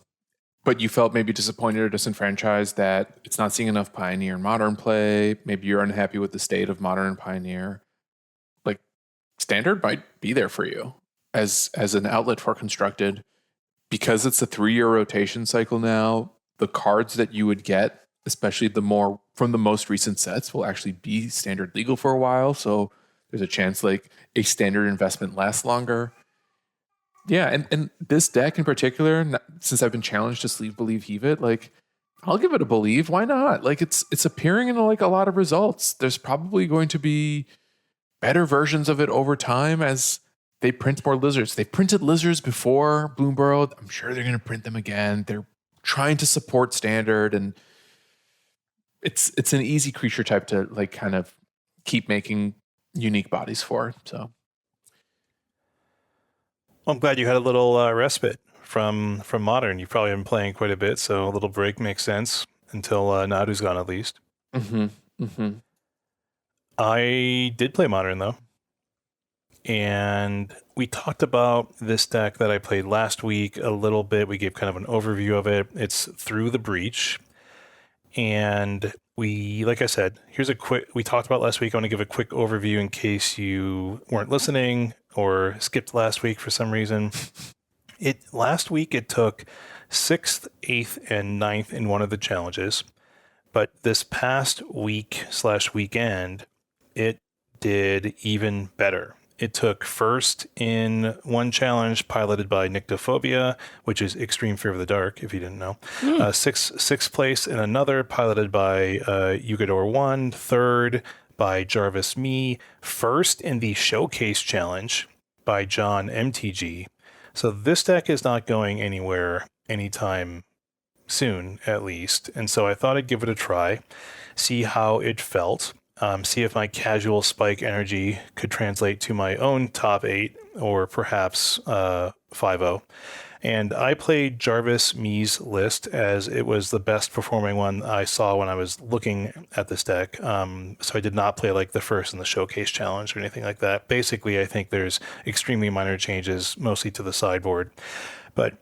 but you felt maybe disappointed or disenfranchised that it's not seeing enough Pioneer and Modern play, maybe you're unhappy with the state of Modern and Pioneer, like Standard might be there for you as an outlet for Constructed. Because it's a 3-year rotation cycle now, the cards that you would get, especially from the most recent sets, will actually be Standard legal for a while. So there's a chance like a Standard investment lasts longer. Yeah, and this deck in particular, since I've been challenged to sleeve, believe, heave it, like I'll give it a believe. Why not? Like it's appearing in like a lot of results. There's probably going to be better versions of it over time as they print more lizards. They printed lizards before Bloomburrow. I'm sure they're going to print them again. They're trying to support Standard, and it's an easy creature type to like kind of keep making unique bodies for. So, well, I'm glad you had a little respite from Modern. You've probably been playing quite a bit, so a little break makes sense until Nadu's gone at least. Mm-hmm. Mm-hmm. I did play Modern though. And we talked about this deck that I played last week a little bit. We gave kind of an overview of it. It's Through the Breach. And like I said, we talked about last week. I want to give a quick overview in case you weren't listening or skipped last week for some reason. Last week it took 6th, 8th, and 9th in one of the challenges. But this past week/weekend, it did even better. It took first in one challenge piloted by Nyctophobia, which is Extreme Fear of the Dark, if you didn't know. Sixth place in another piloted by Yugador 1, third by Jarvis Me, first in the Showcase Challenge by John MTG, So this deck is not going anywhere anytime soon, at least. And so I thought I'd give it a try, see how it felt, see if my casual spike energy could translate to my own top 8 or perhaps 5-0. And I played Jarvis Mee's list as it was the best performing one I saw when I was looking at this deck. So I did not play like the first in the showcase challenge or anything like that. Basically, I think there's extremely minor changes, mostly to the sideboard. But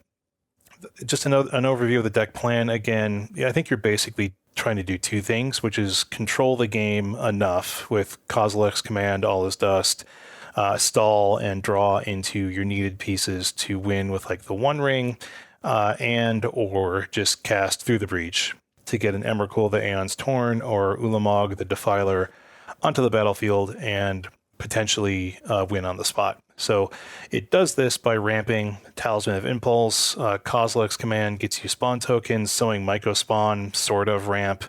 just an overview of the deck plan. Again, I think you're basically trying to do two things, which is control the game enough with Kozilek's Command, All Is Dust, stall and draw into your needed pieces to win with like the One Ring, and or just cast Through the Breach to get an Emrakul, the Aeon's Torn, or Ulamog, the Defiler, onto the battlefield and potentially win on the spot. So it does this by ramping Talisman of Impulse. Kozilek's Command gets you spawn tokens. Sowing Myco Spawn sort of ramp,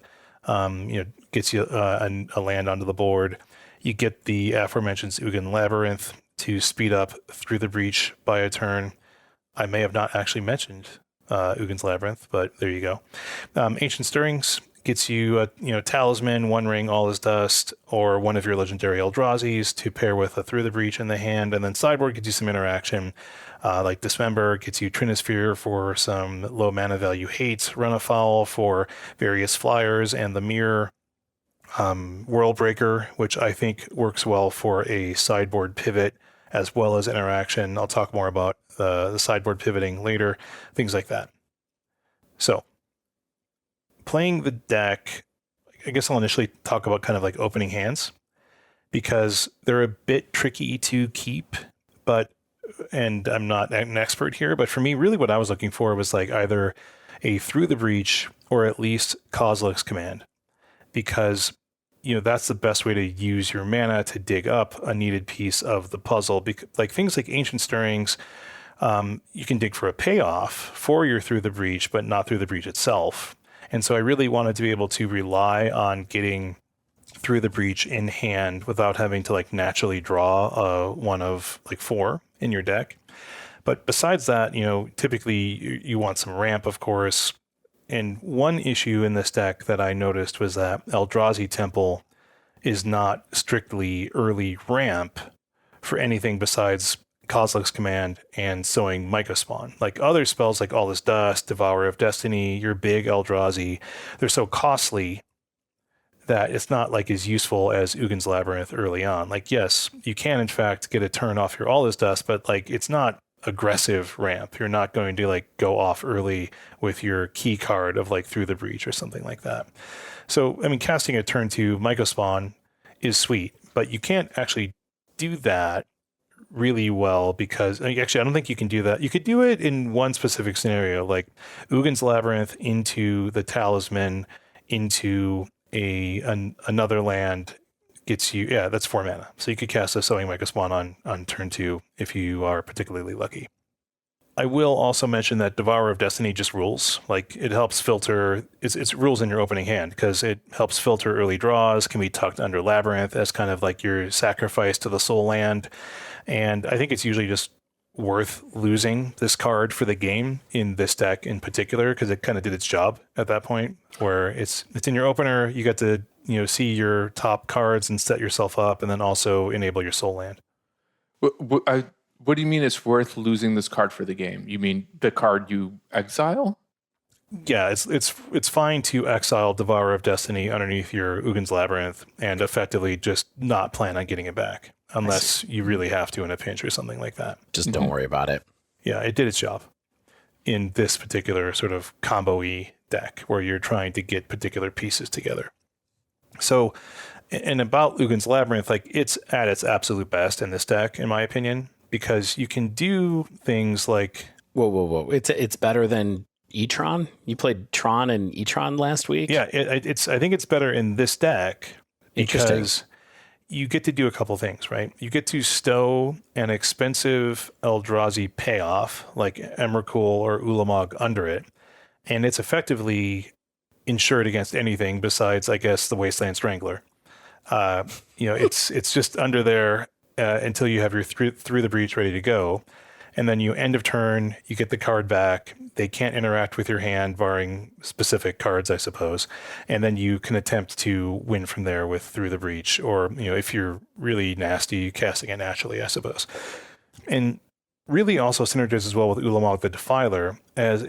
gets you a land onto the board. You get the aforementioned Ugin Labyrinth to speed up Through the Breach by a turn. I may have not actually mentioned Ugin's Labyrinth, but there you go. Ancient Stirrings gets you a Talisman, One Ring, All Is Dust, or one of your legendary Eldrazi's to pair with a Through the Breach in the hand, and then sideboard gets you some interaction, like Dismember gets you Trinisphere for some low mana value hates, Run Afoul for various flyers, and the Mirror World Breaker, which I think works well for a sideboard pivot as well as interaction. I'll talk more about the sideboard pivoting later, things like that. So playing the deck, I guess I'll initially talk about kind of like opening hands, because they're a bit tricky to keep, and I'm not an expert here, but for me, really what I was looking for was like either a Through the Breach or at least Kozilek's Command, because that's the best way to use your mana to dig up a needed piece of the puzzle. Like things like Ancient Stirrings, you can dig for a payoff for your Through the Breach, but not Through the Breach itself. And so I really wanted to be able to rely on getting Through the Breach in hand without having to like naturally draw one of like 4 in your deck. But besides that, typically you want some ramp, of course. And one issue in this deck that I noticed was that Eldrazi Temple is not strictly early ramp for anything besides Kozilek's Command and Sowing Myco Spawn. Like other spells like All Is Dust, Devourer of Destiny, your big Eldrazi, they're so costly that it's not like as useful as Ugin's Labyrinth early on. Like, yes, you can in fact get a turn off your All Is Dust, but like it's not aggressive ramp. You're not going to like go off early with your key card of like Through the Breach or something like that. So, I mean, casting a turn 2 Myco Spawn is sweet, but you can't actually do that really well because actually I don't think you can do that. You could do it in one specific scenario, like Ugin's Labyrinth into the Talisman into another land gets you, that's 4 mana. So you could cast a Sowing Myco Spawn on turn 2 if you are particularly lucky. I will also mention that Devourer of Destiny just rules. Like it helps filter, it's rules in your opening hand because it helps filter early draws, can be tucked under Labyrinth as kind of like your sacrifice to the soul land. And I think it's usually just worth losing this card for the game in this deck in particular because it kind of did its job at that point where it's in your opener, you get to see your top cards and set yourself up and then also enable your soul land. What do you mean it's worth losing this card for the game? You mean the card you exile? Yeah, it's fine to exile Devourer of Destiny underneath your Ugin's Labyrinth and effectively just not plan on getting it back unless you really have to in a pinch or something like that. Just don't worry about it. Yeah, it did its job in this particular sort of combo-y deck where you're trying to get particular pieces together. So, and about Ugin's Labyrinth, like it's at its absolute best in this deck, in my opinion, because you can do things like... Whoa. It's better than E-Tron? You played Tron and E-Tron last week? Yeah, I think it's better in this deck because you get to do a couple things, right? You get to stow an expensive Eldrazi payoff like Emrakul or Ulamog under it, and it's effectively insured against anything besides, I guess, the Wasteland Strangler. It's just under there until you have your through the breach ready to go. And then you end of turn, you get the card back. They can't interact with your hand, barring specific cards, I suppose. And then you can attempt to win from there with Through the Breach, or if you're really nasty, casting it naturally, I suppose. And really also synergizes well with Ulamog the Defiler, as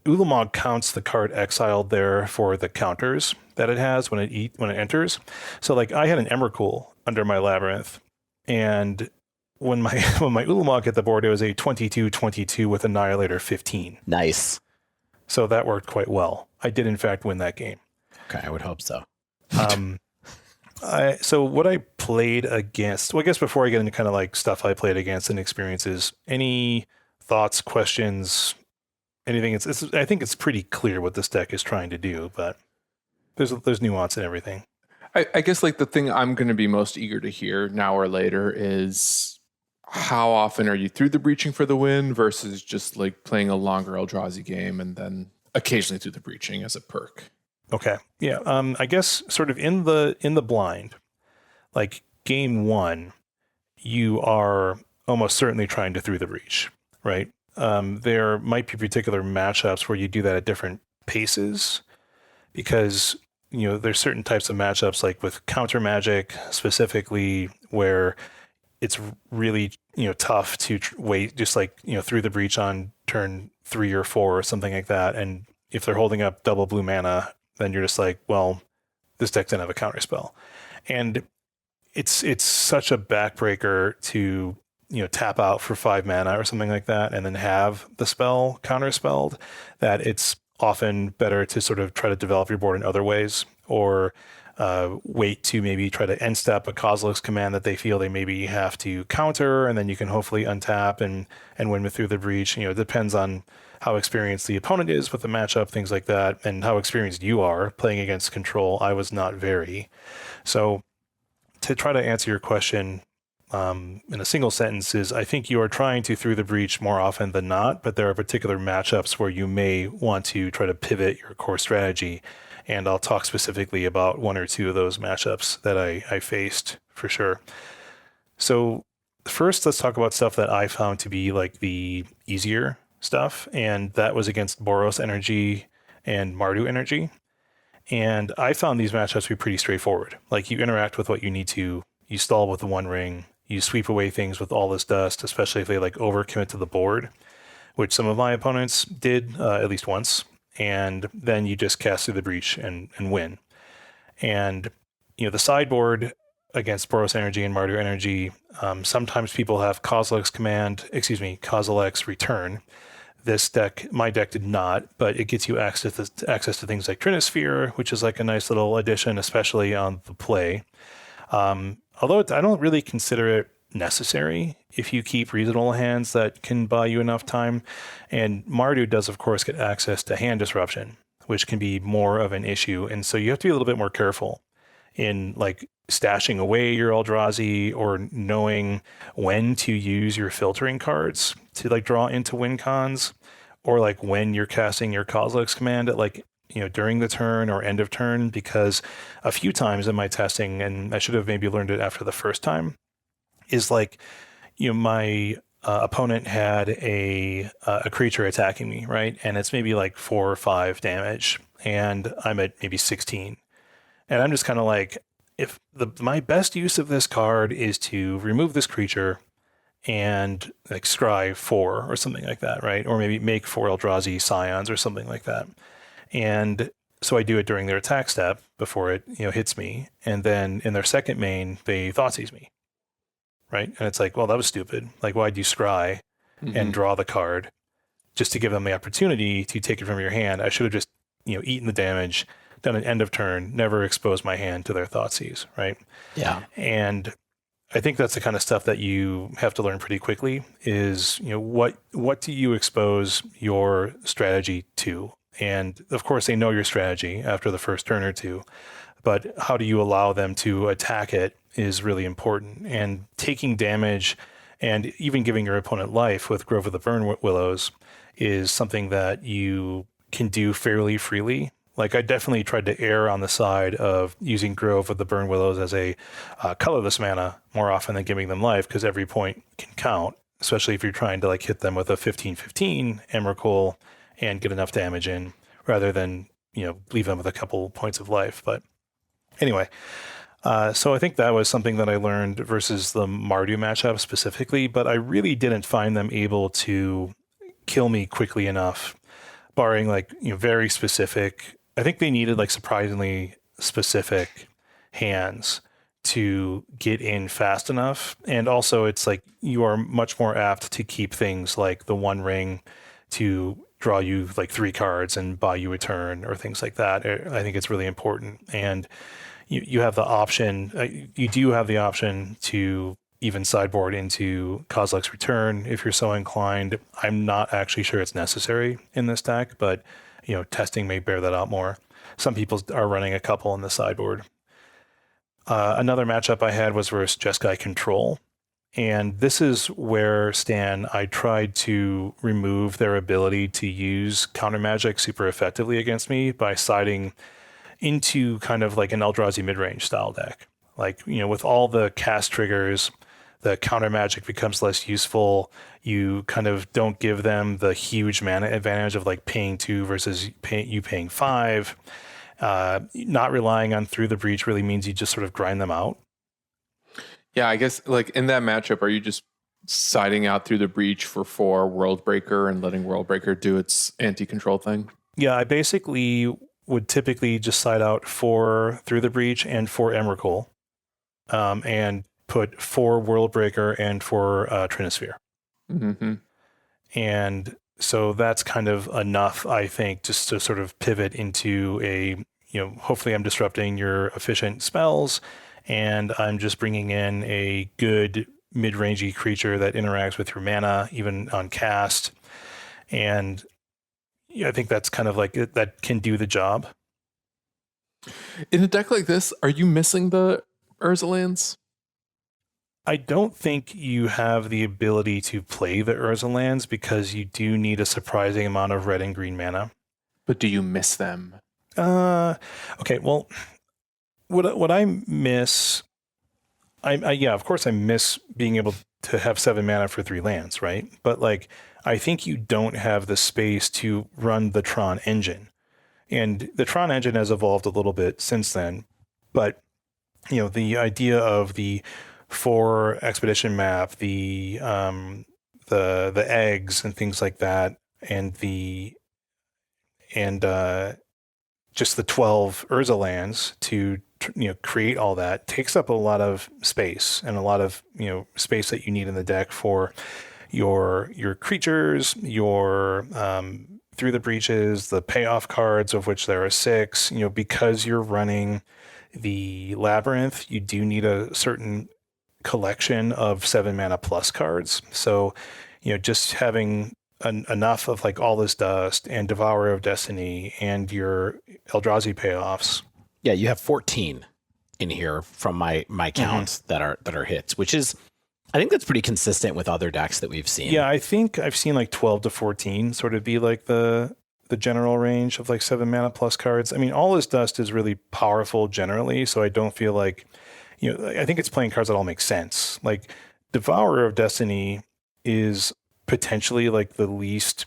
Ulamog counts the card exiled there for the counters that it has when it enters. So like I had an Emrakul under my Labyrinth, and when my Ulamog hit the board, it was a 22-22 with Annihilator 15. Nice. So that worked quite well. I did in fact win that game. Okay, I would hope so. So what I played against, well, I guess before I get into kind of like stuff I played against and experiences, any thoughts, questions, anything? I think it's pretty clear what this deck is trying to do, but there's nuance in everything. I guess like the thing I'm going to be most eager to hear now or later is how often are you Through the Breaching for the win versus just like playing a longer Eldrazi game and then occasionally Through the Breaching as a perk. Okay. Yeah. I guess sort of in the blind, like game 1, you are almost certainly trying to Through the Breach, right? There might be particular matchups where you do that at different paces, because there's certain types of matchups like with counter magic specifically where it's really tough to wait just like Through the Breach on turn 3 or 4 or something like that, and if they're holding up double blue mana, then you're just like, well, this deck doesn't have a counter spell. And it's such a backbreaker to tap out for 5 mana or something like that and then have the spell counterspelled, that it's often better to sort of try to develop your board in other ways, or wait to maybe try to end step a Kozilek's command that they feel they maybe have to counter, and then you can hopefully untap and win Through the Breach. It depends on how experienced the opponent is with the matchup, things like that, and how experienced you are playing against control. I was not very. So to try to answer your question in a single sentence is, I think you are trying to Through the Breach more often than not, but there are particular matchups where you may want to try to pivot your core strategy. And I'll talk specifically about 1 or 2 of those matchups that I faced for sure. So first, let's talk about stuff that I found to be like the easier stuff, and that was against Boros Energy and Mardu Energy. And I found these matchups to be pretty straightforward. Like, you interact with what you need to, you stall with the One Ring, you sweep away things with All This Dust, especially if they like overcommit to the board, which some of my opponents did at least once. And then you just cast Through the Breach and win. And the sideboard against Boros Energy and Mardu Energy, sometimes people have Kozilek's Return. This deck, my deck did not, but it gets you access to things like Trinisphere, which is like a nice little addition, especially on the play. Although I don't really consider it necessary if you keep reasonable hands that can buy you enough time. And Mardu does, of course, get access to hand disruption, which can be more of an issue. And so you have to be a little bit more careful in like stashing away your Eldrazi, or knowing when to use your filtering cards to like draw into win cons, or like when you're casting your Kozilek's command at like, during the turn or end of turn, because a few times in my testing, and I should have maybe learned it after the first time, is like, my opponent had a creature attacking me, right? And it's maybe like 4 or 5 damage, and I'm at maybe 16. And I'm just kind of like, if my best use of this card is to remove this creature and like scry 4 or something like that, right? Or maybe make 4 Eldrazi Scions or something like that. And so I do it during their attack step before it hits me. And then in their second main, they Thoughtseize me, right? And it's like, well, that was stupid. Like, why'd you scry and draw the card just to give them the opportunity to take it from your hand? I should have just, eaten the damage, done an end of turn, never exposed my hand to their Thoughtseize, right? Yeah. And I think that's the kind of stuff that you have to learn pretty quickly is, what do you expose your strategy to? And of course they know your strategy after the first turn or two, but how do you allow them to attack it is really important. And taking damage and even giving your opponent life with Grove of the Burn Willows is something that you can do fairly freely. Like, I definitely tried to err on the side of using Grove of the Burn Willows as a colorless mana more often than giving them life, because every point can count. especially if you're trying to like hit them with a 15/15 Emrakul and get enough damage in, rather than leave them with a couple points of life. But anyway, so I think that was something that I learned versus the Mardu matchup specifically, but I really didn't find them able to kill me quickly enough, barring like very specific. I think they needed like surprisingly specific hands to get in fast enough. And also it's like you are much more apt to keep things like the One Ring to draw you like 3 cards and buy you a turn or things like that. I think it's really important. And you have the option, you do have the option to even sideboard into Kozilek's Return if you're so inclined. I'm not actually sure it's necessary in this deck, but testing may bear that out more. Some people are running a couple in the sideboard. Another matchup I had was versus Jeskai Control. And this is where, Stan, I tried to remove their ability to use counter magic super effectively against me by siding into kind of like an Eldrazi midrange style deck. Like, with all the cast triggers, the counter magic becomes less useful. You kind of don't give them the huge mana advantage of like paying 2 versus paying 5. Not relying on Through the Breach really means you just sort of grind them out. Yeah, I guess like in that matchup, are you just siding out Through the Breach for 4 Worldbreaker and letting Worldbreaker do its anti-control thing? Yeah, I basically would typically just side out 4 Through the Breach and 4 Emrakul, and put 4 Worldbreaker and 4 Trinisphere. Mm-hmm. And so that's kind of enough, I think, just to sort of pivot into a, hopefully I'm disrupting your efficient spells, and I'm just bringing in a good mid-rangey creature that interacts with your mana, even on cast. And I think that's kind of like that can do the job. In a deck like this, are you missing the Urza lands? I don't think you have the ability to play the Urza lands because you do need a surprising amount of red and green mana. But do you miss them? Okay, well, what I miss, yeah, of course I miss being able to have 7 mana for 3 lands, right? But like, I think you don't have the space to run the Tron engine. And the Tron engine has evolved a little bit since then. But, the idea of the 4 expedition map, the eggs and things like that, and just the 12 Urza lands to create all that takes up a lot of space, and a lot of space that you need in the deck for your creatures, your Through the Breaches, the payoff cards, of which there are 6. Because you're running the Labyrinth, you do need a certain collection of 7 mana plus cards. So, just having enough of like All This Dust and Devourer of Destiny and your Eldrazi payoffs. Yeah, you have 14 in here from my counts that are hits, which is, I think that's pretty consistent with other decks that we've seen. Yeah, I think I've seen like 12 to 14 sort of be like the general range of like 7 mana plus cards. I mean, All This Dust is really powerful generally, so I don't feel like, I think it's playing cards that all make sense. Like Devourer of Destiny is potentially like the least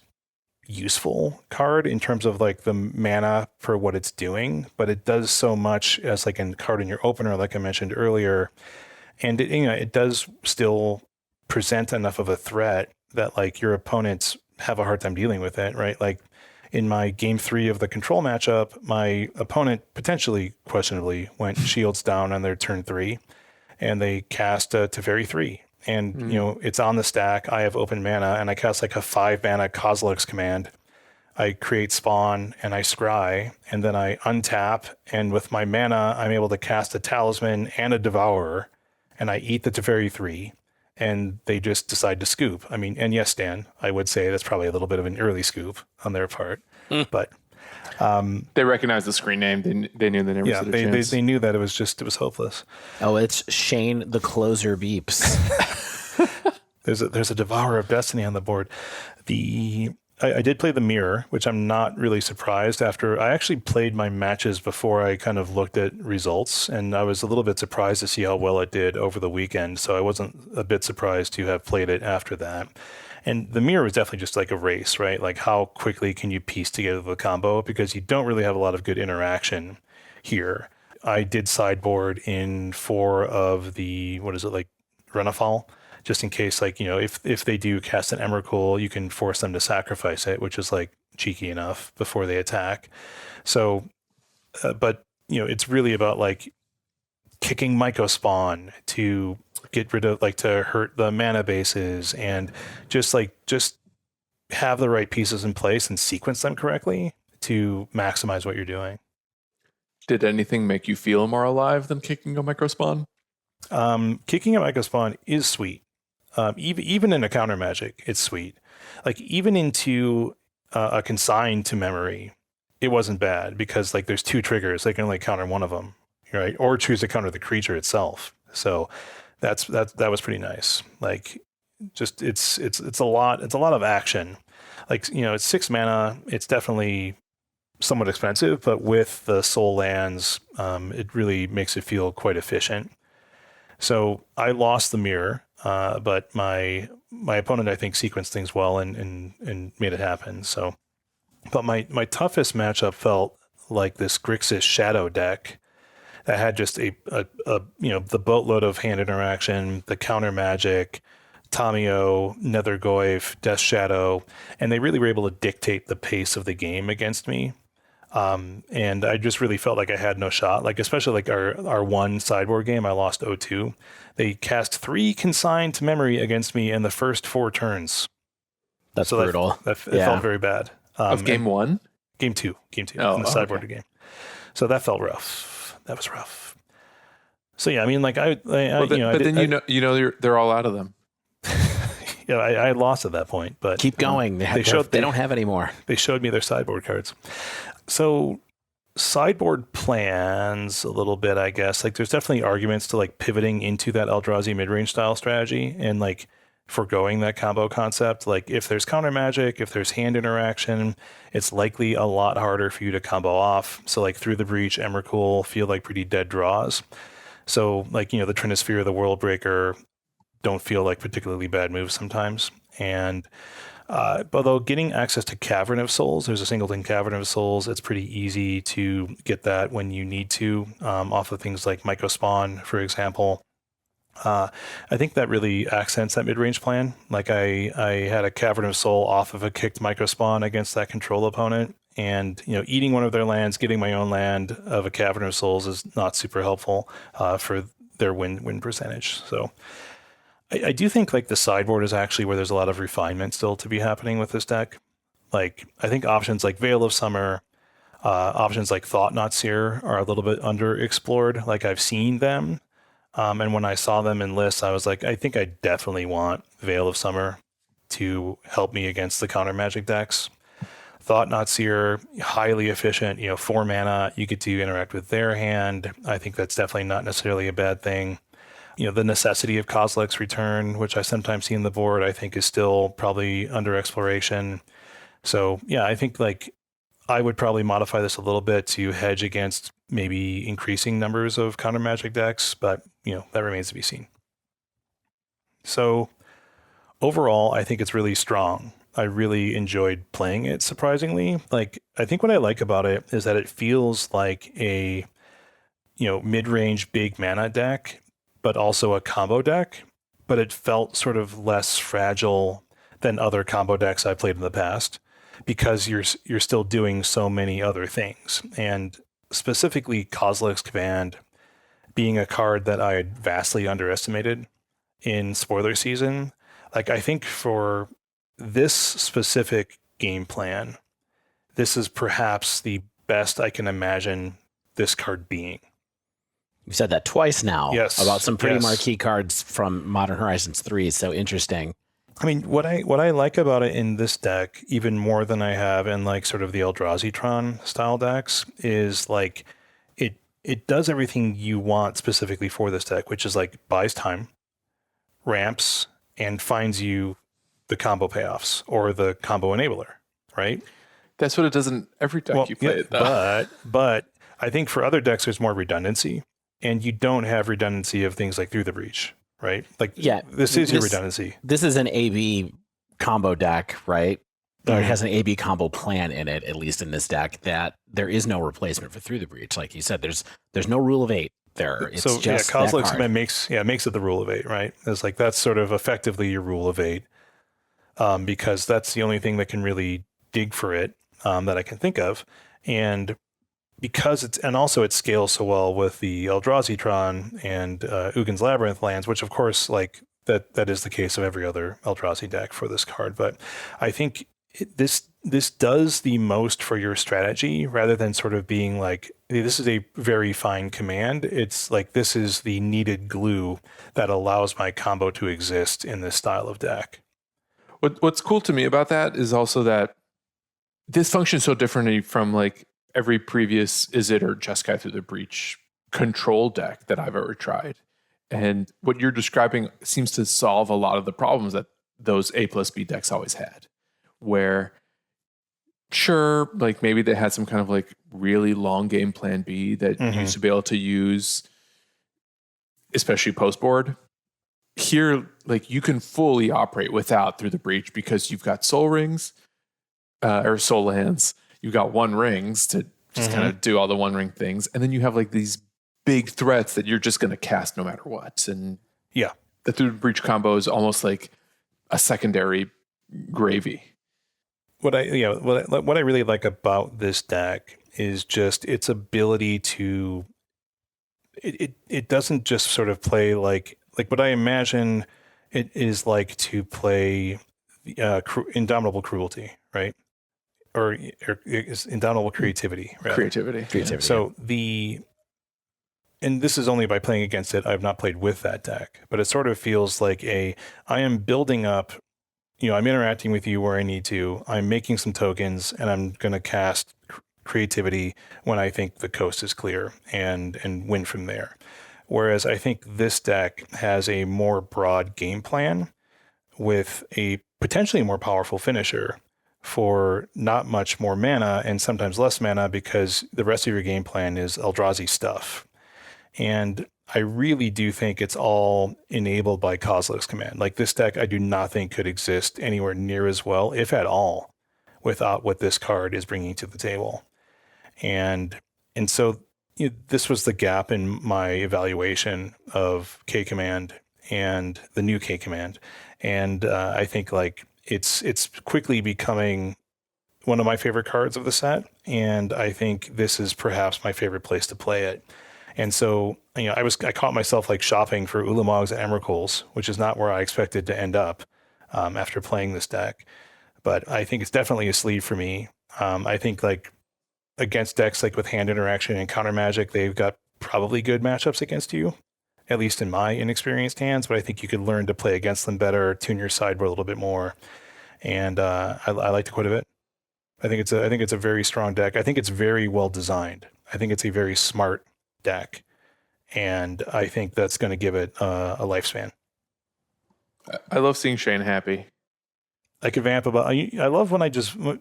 useful card in terms of like the mana for what it's doing, but it does so much as like a card in your opener, like I mentioned earlier. And it does still present enough of a threat that like your opponents have a hard time dealing with it, right? Like in my game 3 of the control matchup, my opponent potentially, questionably, went shields down on their turn 3, and they cast Teferi 3. And, it's on the stack. I have open mana, and I cast like a 5 mana Kozilek's Command. I create Spawn, and I scry, and then I untap, and with my mana, I'm able to cast a Talisman and a Devourer, and I eat the Teferi 3, and they just decide to scoop. I mean, and yes, Dan, I would say that's probably a little bit of an early scoop on their part, but They recognized the screen name. They knew they never stood a chance. They knew that it was hopeless. Oh, it's Shane the Closer beeps. There's a Devourer of Destiny on the board. I did play the mirror, which I'm not really surprised after. I actually played my matches before I kind of looked at results, and I was a little bit surprised to see how well it did over the weekend. So I wasn't a bit surprised to have played it after that. And the mirror was definitely just like a race, right? Like how quickly can you piece together the combo, because you don't really have a lot of good interaction here. I did sideboard in 4 of the, what is it, like Runafall, just in case, like, if they do cast an Emrakul, you can force them to sacrifice it, which is like cheeky enough before they attack. So, but it's really about like kicking Mycospawn to get rid of, like, to hurt the mana bases, and just have the right pieces in place and sequence them correctly to maximize what you're doing. Did anything make you feel more alive than kicking a Microspawn? Kicking a Mycospawn is sweet. Even in a counter magic, it's sweet. Like even into a consign to memory, it wasn't bad, because like there's 2 triggers. They can only counter one of them, right? Or choose to counter the creature itself. So that was pretty nice. Like just it's a lot of action. Like it's 6 mana. It's definitely somewhat expensive, but with the soul lands, it really makes it feel quite efficient. So I lost the mirror, but my opponent, I think, sequenced things well and made it happen. So, but my toughest matchup felt like this Grixis Shadow deck that had just a the boatload of hand interaction, the counter magic, Tamio, Nethergoyf, Death Shadow, and they really were able to dictate the pace of the game against me. And I just really felt like I had no shot. Like, especially like our one sideboard game, I lost 0-2. They cast 3 consigned to memory against me in the first 4 turns. That's so brutal. It felt very bad. Of game 1? Game 2 in the sideboard game. So that felt rough. That was rough. So yeah, I mean, like they're all out of them. Yeah, I lost at that point, but keep going. They don't have any more. They showed me their sideboard cards. So sideboard plans a little bit, I guess. Like there's definitely arguments to like pivoting into that Eldrazi midrange style strategy and like foregoing that combo concept. Like if there's counter magic, if there's hand interaction, it's likely a lot harder for you to combo off. So like Through the Breach, Emrakul feel like pretty dead draws. So like, the Trinisphere, the World Breaker don't feel like particularly bad moves sometimes. And although getting access to Cavern of Souls, there's a singleton Cavern of Souls, it's pretty easy to get that when you need to, off of things like Mycospawn, for example. I think that really accents that mid-range plan. Like I had a Cavern of Soul off of a kicked Mycospawn against that control opponent, and eating one of their lands, getting my own land of a Cavern of Souls is not super helpful for their win percentage. So I do think like the sideboard is actually where there's a lot of refinement still to be happening with this deck. Like I think options like Veil of Summer, options like Thought Not Seer are a little bit underexplored. Like I've seen them, and when I saw them in lists, I was like, I think I definitely want Veil of Summer to help me against the counter magic decks. Thought Not Seer, highly efficient, 4 mana, you get to interact with their hand. I think that's definitely not necessarily a bad thing. The necessity of Kozilek's Return, which I sometimes see in the board, I think is still probably under exploration. So yeah, I think like I would probably modify this a little bit to hedge against maybe increasing numbers of counter magic decks, but that remains to be seen. So overall, I think it's really strong. I really enjoyed playing it, surprisingly. Like I think what I like about it is that it feels like a mid-range big mana deck, but also a combo deck, but it felt sort of less fragile than other combo decks I've played in the past, because you're still doing so many other things. And specifically Kozilek's Command being a card that I had vastly underestimated in spoiler season. Like I think for this specific game plan, this is perhaps the best I can imagine this card being. You've said that twice now. Yes, about some pretty marquee cards from Modern Horizons 3. So interesting. I mean, what I like about it in this deck, even more than I have in like sort of the Eldrazi Tron style decks, is like it does everything you want specifically for this deck, which is like buys time, ramps, and finds you the combo payoffs or the combo enabler, right? That's what it does in every deck you play. But I think for other decks, there's more redundancy, and you don't have redundancy of things like Through the Breach, right? Like, this is your redundancy. This is an AB combo deck, right? Or it has an AB combo plan in it, at least in this deck, that there is no replacement for Through the Breach. Like you said, there's no rule of 8 there. It's just Kozilek's Command makes it the rule of 8, right? It's like that's sort of effectively your rule of 8, because that's the only thing that can really dig for it that I can think of, and because it scales so well with the Eldrazi Tron and Ugin's Labyrinth lands, which of course like that is the case of every other Eldrazi deck for this card. But I think this does the most for your strategy rather than sort of being like, this is a very fine command. It's like, this is the needed glue that allows my combo to exist in this style of deck. What's cool to me about that is also that this functions so differently from like every previous Izzet or Jeskai Through the Breach control deck that I've ever tried. And what you're describing seems to solve a lot of the problems that those A+B decks always had. Where, sure, like maybe they had some kind of like really long game plan B that you used to be able to use, especially post board. Here, like you can fully operate without Through the Breach because you've got soul rings or soul lands. You've got one rings to just kind of do all the one ring things. And then you have like these big threats that you're just going to cast no matter what. And the Through the Breach combo is almost like a secondary gravy. What I really like about this deck is just its ability to it doesn't just sort of play like what I imagine it is like to play Indomitable Cruelty, right? Or is Indomitable Creativity, right? Creativity. So and this is only by playing against it. I've not played with that deck, but it sort of feels like I am building up. I'm interacting with you where I need to. I'm making some tokens, and I'm going to cast Creativity when I think the coast is clear and win from there. Whereas I think this deck has a more broad game plan with a potentially more powerful finisher for not much more mana and sometimes less mana because the rest of your game plan is Eldrazi stuff. And I really do think it's all enabled by Kozilek's Command. Like this deck, I do not think could exist anywhere near as well, if at all, without what this card is bringing to the table. And so this was the gap in my evaluation of K Command and the new K Command. And I think like it's quickly becoming one of my favorite cards of the set. And I think this is perhaps my favorite place to play it. And so, I caught myself like shopping for Ulamogs and Emrakuls, which is not where I expected to end up after playing this deck. But I think it's definitely a sleeve for me. I think like against decks like with hand interaction and counter magic, they've got probably good matchups against you, at least in my inexperienced hands. But I think you could learn to play against them better, tune your sideboard a little bit more, and I liked it quite a bit. I think it's a very strong deck. I think it's very well designed. I think it's a very smart deck, and I think that's going to give it a lifespan. I love seeing Shane happy. I could vamp about. I love when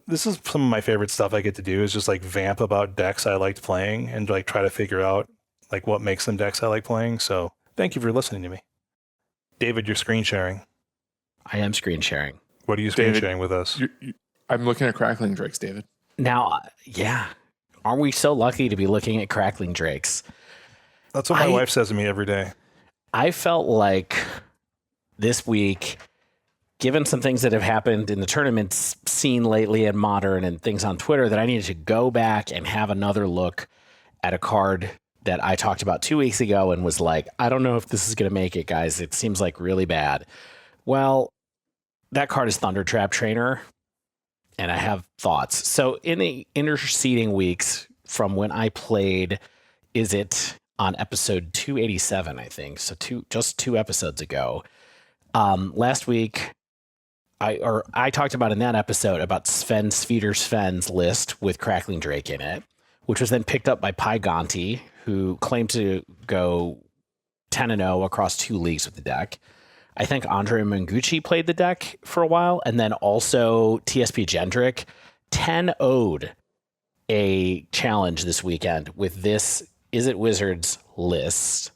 this is some of my favorite stuff I get to do is just like vamp about decks I liked playing and like try to figure out like what makes them decks I like playing. So thank you for listening to me, David. You're screen sharing. I am screen sharing. What are you screen sharing with us? I'm looking at Crackling Drakes, David. Now, aren't we so lucky to be looking at Crackling Drakes? That's what my wife says to me every day. I felt like this week, given some things that have happened in the tournaments scene lately in Modern and things on Twitter, that I needed to go back and have another look at a card that I talked about 2 weeks ago and was like, I don't know if this is going to make it, guys. It seems like really bad. Well, that card is Thunder Trap Trainer, and I have thoughts. So in the interceding weeks from when I played Izzet on episode 287, I think, so just two episodes ago, last week, I talked about in that episode about Sven Sven's list with Crackling Drake in it, which was then picked up by Pi Gonti, who claimed to go 10-0 across 2 leagues with the deck. I think Andre Mangucci played the deck for a while, and then also TSP Gendrick 10-0'd a challenge this weekend with this Izzet Wizards list.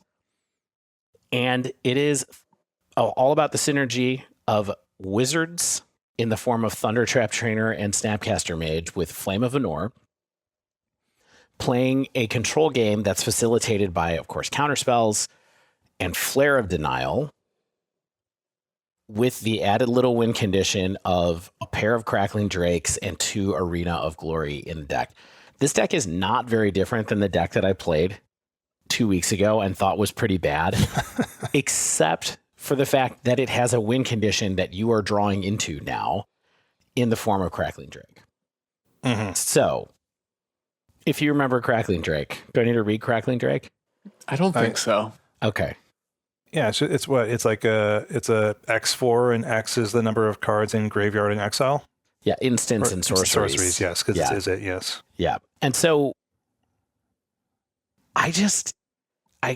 And it is all about the synergy of wizards in the form of Thundertrap Trainer and Snapcaster Mage with Flame of Anor, playing a control game that's facilitated by, of course, counterspells and Flare of Denial, with the added little win condition of a pair of Crackling Drakes and 2 Arena of Glory in the deck. This deck is not very different than the deck that I played 2 weeks ago and thought was pretty bad, except for the fact that it has a win condition that you are drawing into now in the form of Crackling Drake. Mm-hmm. So, if you remember Crackling Drake, do I need to read Crackling Drake? I don't think so. Okay. Yeah, it's what? It's like it's a X4, and X is the number of cards in graveyard and exile. Yeah, instants and sorceries. Sorceries, yes, because Yeah. it's Izzet, yes. Yeah. And so I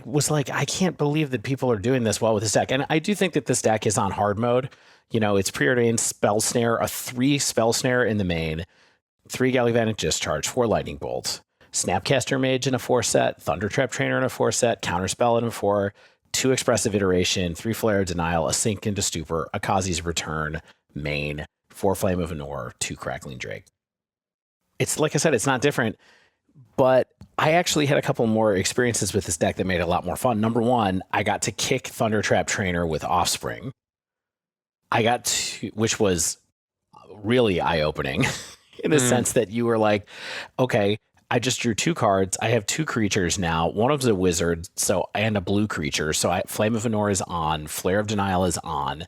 was like, I can't believe that people are doing this well with this deck. And I do think that this deck is on hard mode. You know, it's preordained Spell Snare, a 3 Spell Snare in the main, 3 Gallivantic Discharge, 4 Lightning Bolts, Snapcaster Mage in a 4 set, Thundertrap Trainer in a 4 set, Counterspell in a 4, 2 Expressive Iteration, 3 Flare of Denial, a Sink into Stupor, Akazi's Return, main, 4 Flame of Anor, 2 Crackling Drake. It's like I said, it's not different, but I actually had a couple more experiences with this deck that made it a lot more fun. Number one, I got to kick Thundertrap Trainer with Offspring. Which was really eye-opening in the sense that you were like, okay, I just drew 2 cards. I have 2 creatures now. One of them's a wizard, and a blue creature. So Flame of Anor is on, Flare of Denial is on.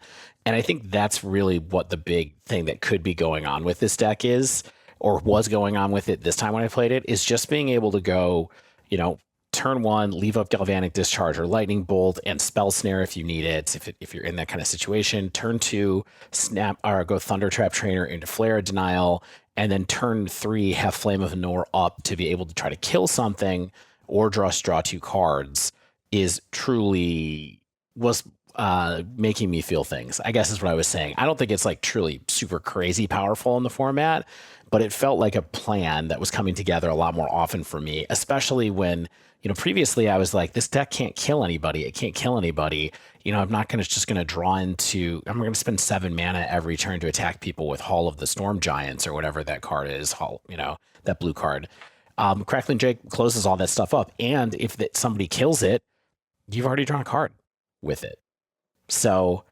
And I think that's really what the big thing that could be going on with this deck is, or was going on with it this time when I played it, is just being able to go, you know, turn 1, leave up Galvanic Discharge or Lightning Bolt and Spell Snare if you need it, if you're in that kind of situation. Turn 2, go Thundertrap Trainer into Flare of Denial, and then turn 3, have Flame of Anor up to be able to try to kill something or draw 2 cards was making me feel things, I guess is what I was saying. I don't think it's like truly super crazy powerful in the format, but it felt like a plan that was coming together a lot more often for me, especially when, you know, previously I was like, this deck can't kill anybody. It can't kill anybody. You know, I'm not going to draw into, I'm going to spend 7 mana every turn to attack people with Hall of the Storm Giants or whatever that card is, that blue card. Crackling Drake closes all that stuff up. And if somebody kills it, you've already drawn a card with it. So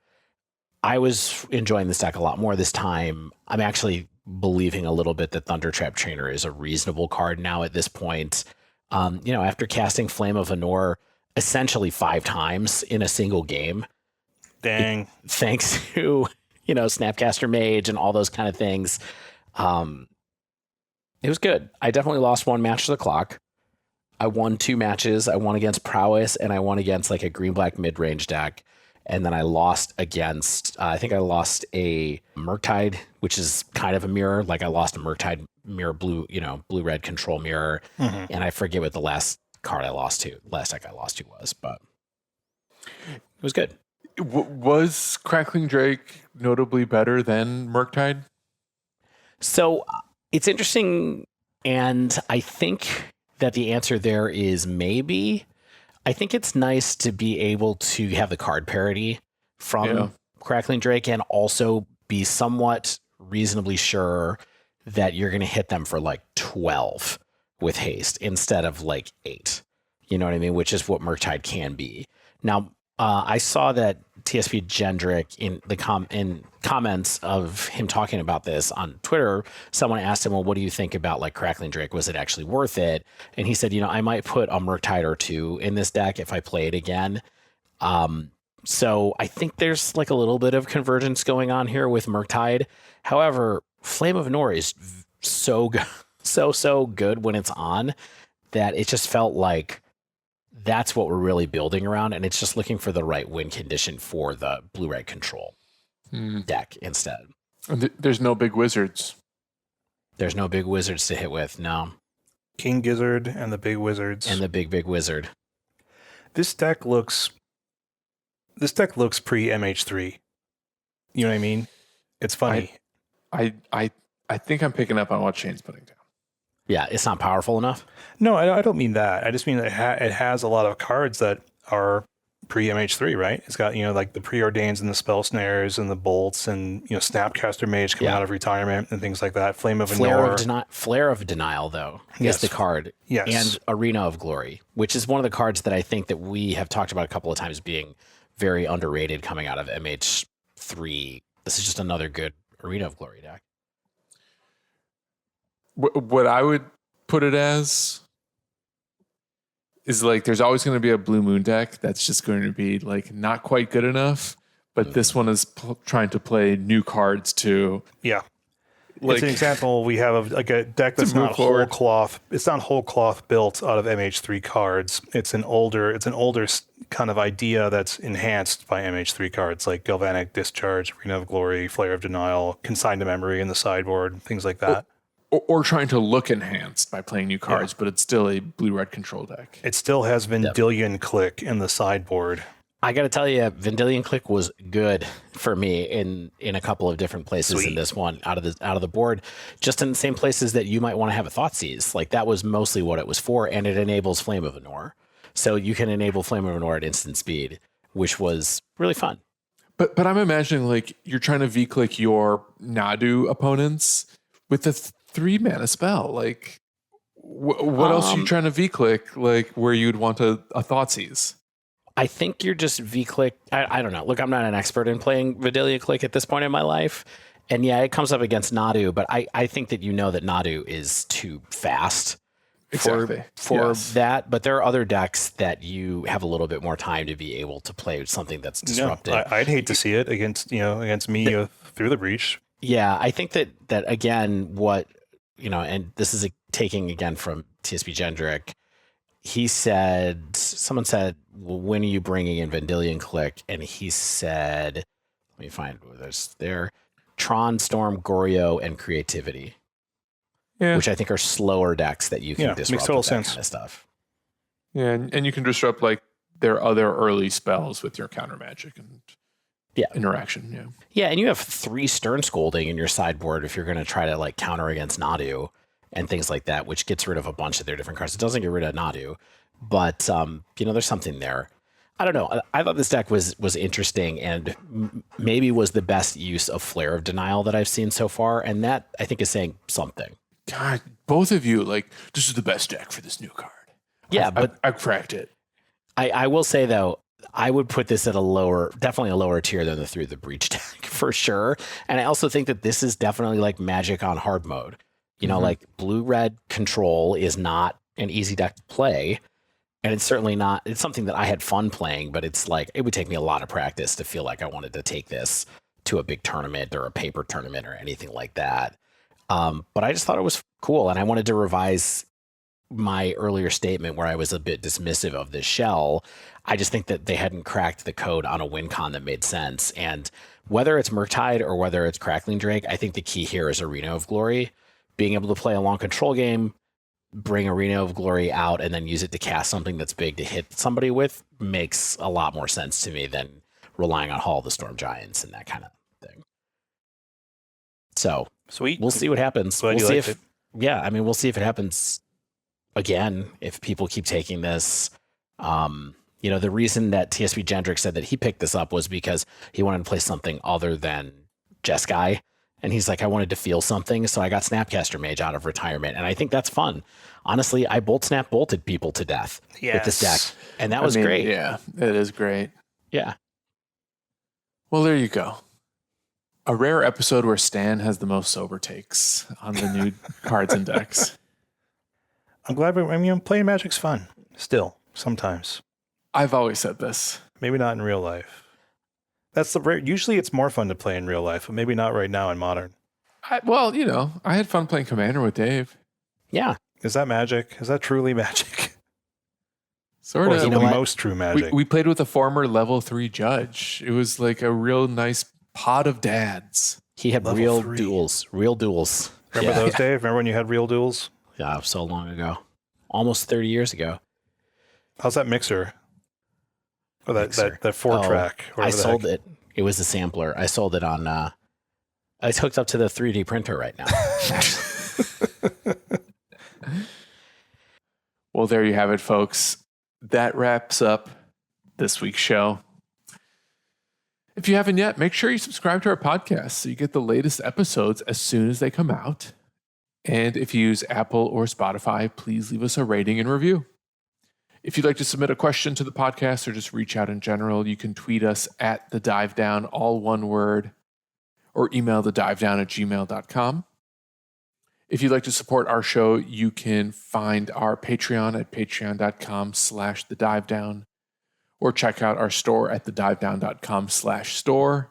I was enjoying this deck a lot more this time. I'm actually believing a little bit that Thundertrap Trainer is a reasonable card now at this point. After casting Flame of Anor essentially 5 times in a single game. Dang. Thanks to, Snapcaster Mage and all those kind of things. It was good. I definitely lost 1 match to the clock. I won 2 matches. I won against Prowess and I won against like a green-black mid-range deck. And then I lost against, I think I lost a Murktide, which is kind of a mirror. Like I lost a Murktide mirror, blue-red control mirror. Mm-hmm. And I forget what the last deck I lost to was, but it was good. Was Crackling Drake notably better than Murktide? So it's interesting. And I think that the answer there is maybe. I think it's nice to be able to have the card parity from Crackling Drake and also be somewhat reasonably sure that you're going to hit them for like 12 with haste instead of like 8. You know what I mean? Which is what Murktide can be. Now, I saw that TSP Gendrick in the comments of him talking about this on Twitter, someone asked him, well, what do you think about like Crackling Drake? Was it actually worth it? And he said, I might put a Murktide or 2 in this deck if I play it again. So I think there's like a little bit of convergence going on here with Murktide. However, Flame of Anor is so good, so good when it's on that it just felt like that's what we're really building around, and it's just looking for the right win condition for the blue-red control deck instead. There's no big wizards. There's no big wizards to hit with, no. King Gizzard and the big wizards. And the big wizard. This deck looks pre-MH3. You know what I mean? It's funny. I I think I'm picking up on what Shane's putting down. Yeah, it's not powerful enough. No, I don't mean that. I just mean that it has a lot of cards that are pre-MH3, right? It's got, like the preordains and the spell snares and the bolts and, Snapcaster Mage coming out of retirement and things like that. Flame of Anor. Flare of Denial, though, is the card. Yes. And Arena of Glory, which is one of the cards that I think that we have talked about a couple of times being very underrated coming out of MH3. This is just another good Arena of Glory deck. What I would put it as is like there's always going to be a Blue Moon deck that's just going to be like not quite good enough, but this one is trying to play new cards too. Yeah. It's an example. We have a deck that's not whole cloth. It's not whole cloth built out of MH3 cards. It's an older kind of idea that's enhanced by MH3 cards like Galvanic Discharge, Arena of Glory, Flare of Denial, Consign to Memory in the sideboard, things like that. Or trying to look enhanced by playing new cards, but it's still a blue-red control deck. It still has Vendilion Click in the sideboard. I got to tell you, Vendilion Click was good for me in a couple of different places in this one out of the board, just in the same places that you might want to have a Thoughtseize. Like that was mostly what it was for, and it enables Flame of Anor. So you can enable Flame of Anor at instant speed, which was really fun. But I'm imagining like you're trying to V-click your Nadu opponents with the 3-mana spell. Like what else are you trying to V-click like where you'd want a Thoughtseize? I think you're just V-click. I don't know. Look, I'm not an expert in playing Vendilion Click at this point in my life. And yeah, it comes up against Nadu, but I think that that Nadu is too fast for that. But there are other decks that you have a little bit more time to be able to play something that's disruptive. No, I'd hate to see it against me through the breach. Yeah, I think that again, what, and this is taking again from TSP Gendrick, someone said, well, when are you bringing in Vendilion Click? And he said, let me find where there's Tron, Storm, Goryo, and Creativity, which I think are slower decks that you can disrupt makes total with that sense. kind of stuff. Yeah, and you can disrupt like their other early spells with your counter magic and interaction. Yeah, and you have 3 Stern Scolding in your sideboard if you're going to try to like counter against Nadu and things like that, which gets rid of a bunch of their different cards. It doesn't get rid of Nadu, but there's something there. I don't know. I thought this deck was interesting and maybe was the best use of Flare of Denial that I've seen so far, and that I think is saying something. God, both of you, like, this is the best deck for this new card. Yeah, but I've cracked it. I will say though, I would put this at definitely a lower tier than the Through the Breach deck for sure. And I also think that this is definitely like Magic on hard mode. Like blue-red control is not an easy deck to play. And it's certainly not, it's something that I had fun playing, but it's like, it would take me a lot of practice to feel like I wanted to take this to a big tournament or a paper tournament or anything like that. But I just thought it was cool. And I wanted to revise my earlier statement where I was a bit dismissive of this shell. I just think that they hadn't cracked the code on a win con that made sense. And whether it's Murktide or whether it's Crackling Drake, I think the key here is Arena of Glory. Being able to play a long control game, bring Arena of Glory out, and then use it to cast something that's big to hit somebody with makes a lot more sense to me than relying on Hall of the Storm Giants and that kind of thing. So sweet. We'll see what happens. We'll see if we'll see if it happens again, if people keep taking this. The reason that TSP Gendrick said that he picked this up was because he wanted to play something other than Jeskai. And he's like, I wanted to feel something, so I got Snapcaster Mage out of retirement. And I think that's fun. Honestly, I bolted people to death with this deck. And that was great. Yeah, it is great. Yeah. Well, there you go. A rare episode where Stan has the most sober takes on the new cards and decks. I'm glad playing Magic's fun. Still, sometimes. I've always said this. Maybe not in real life. Usually it's more fun to play in real life, but maybe not right now in Modern. I had fun playing Commander with Dave. Yeah. Is that Magic? Is that truly Magic? Sort of. Most true Magic. We played with a former level 3 judge. It was like a real nice pod of dads. He had real duels. Remember those, Dave? Remember when you had real duels? Yeah, so long ago. Almost 30 years ago. How's that mixer? Or that 4-track? I sold it. It was a sampler. I sold it on It's hooked up to the 3D printer right now. Well, there you have it, folks. That wraps up this week's show. If you haven't yet, make sure you subscribe to our podcast so you get the latest episodes as soon as they come out. And if you use Apple or Spotify, please leave us a rating and review. If you'd like to submit a question to the podcast or just reach out in general, you can tweet us at The Dive Down, all one word, or email thedivedown@gmail.com. If you'd like to support our show, you can find our Patreon at patreon.com/thedivedown, or check out our store at thedivedown.com/store.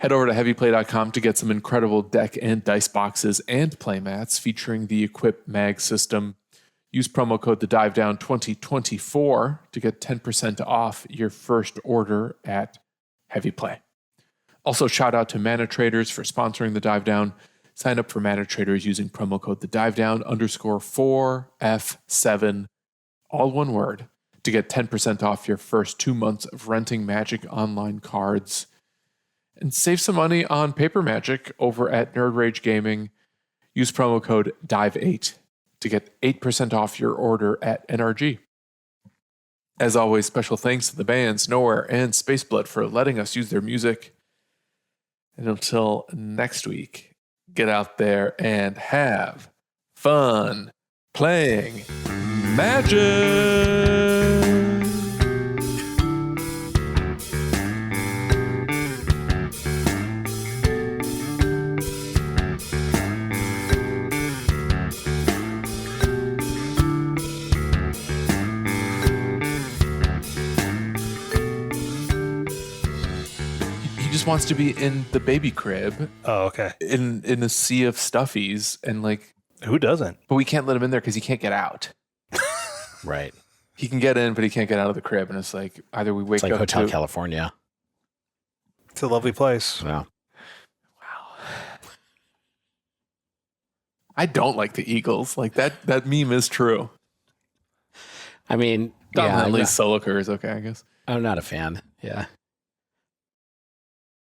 Head over to heavyplay.com to get some incredible deck and dice boxes and playmats featuring the Equip Mag system. Use promo code TheDiveDown2024 to get 10% off your first order at Heavy Play. Also, shout out to Mana Traders for sponsoring the Dive Down. Sign up for Mana Traders using promo code TheDiveDown_4F7, all one word, to get 10% off your first 2 months of renting Magic Online cards. And save some money on paper Magic over at Nerd Rage Gaming. Use promo code DIVE8 to get 8% off your order at NRG. As always, special thanks to the bands Nowhere and Spaceblood for letting us use their music. And until next week, get out there and have fun playing Magic! Wants to be in the baby crib. Oh, okay. In a sea of stuffies, and like, who doesn't? But we can't let him in there because he can't get out. Right. He can get in, but he can't get out of the crib. And it's like either we wake up. It's like Hotel to California. It's a lovely place. Yeah. Wow. I don't like the Eagles. Like that meme is true. I mean, At least Soliker is okay, I guess. I'm not a fan. Yeah.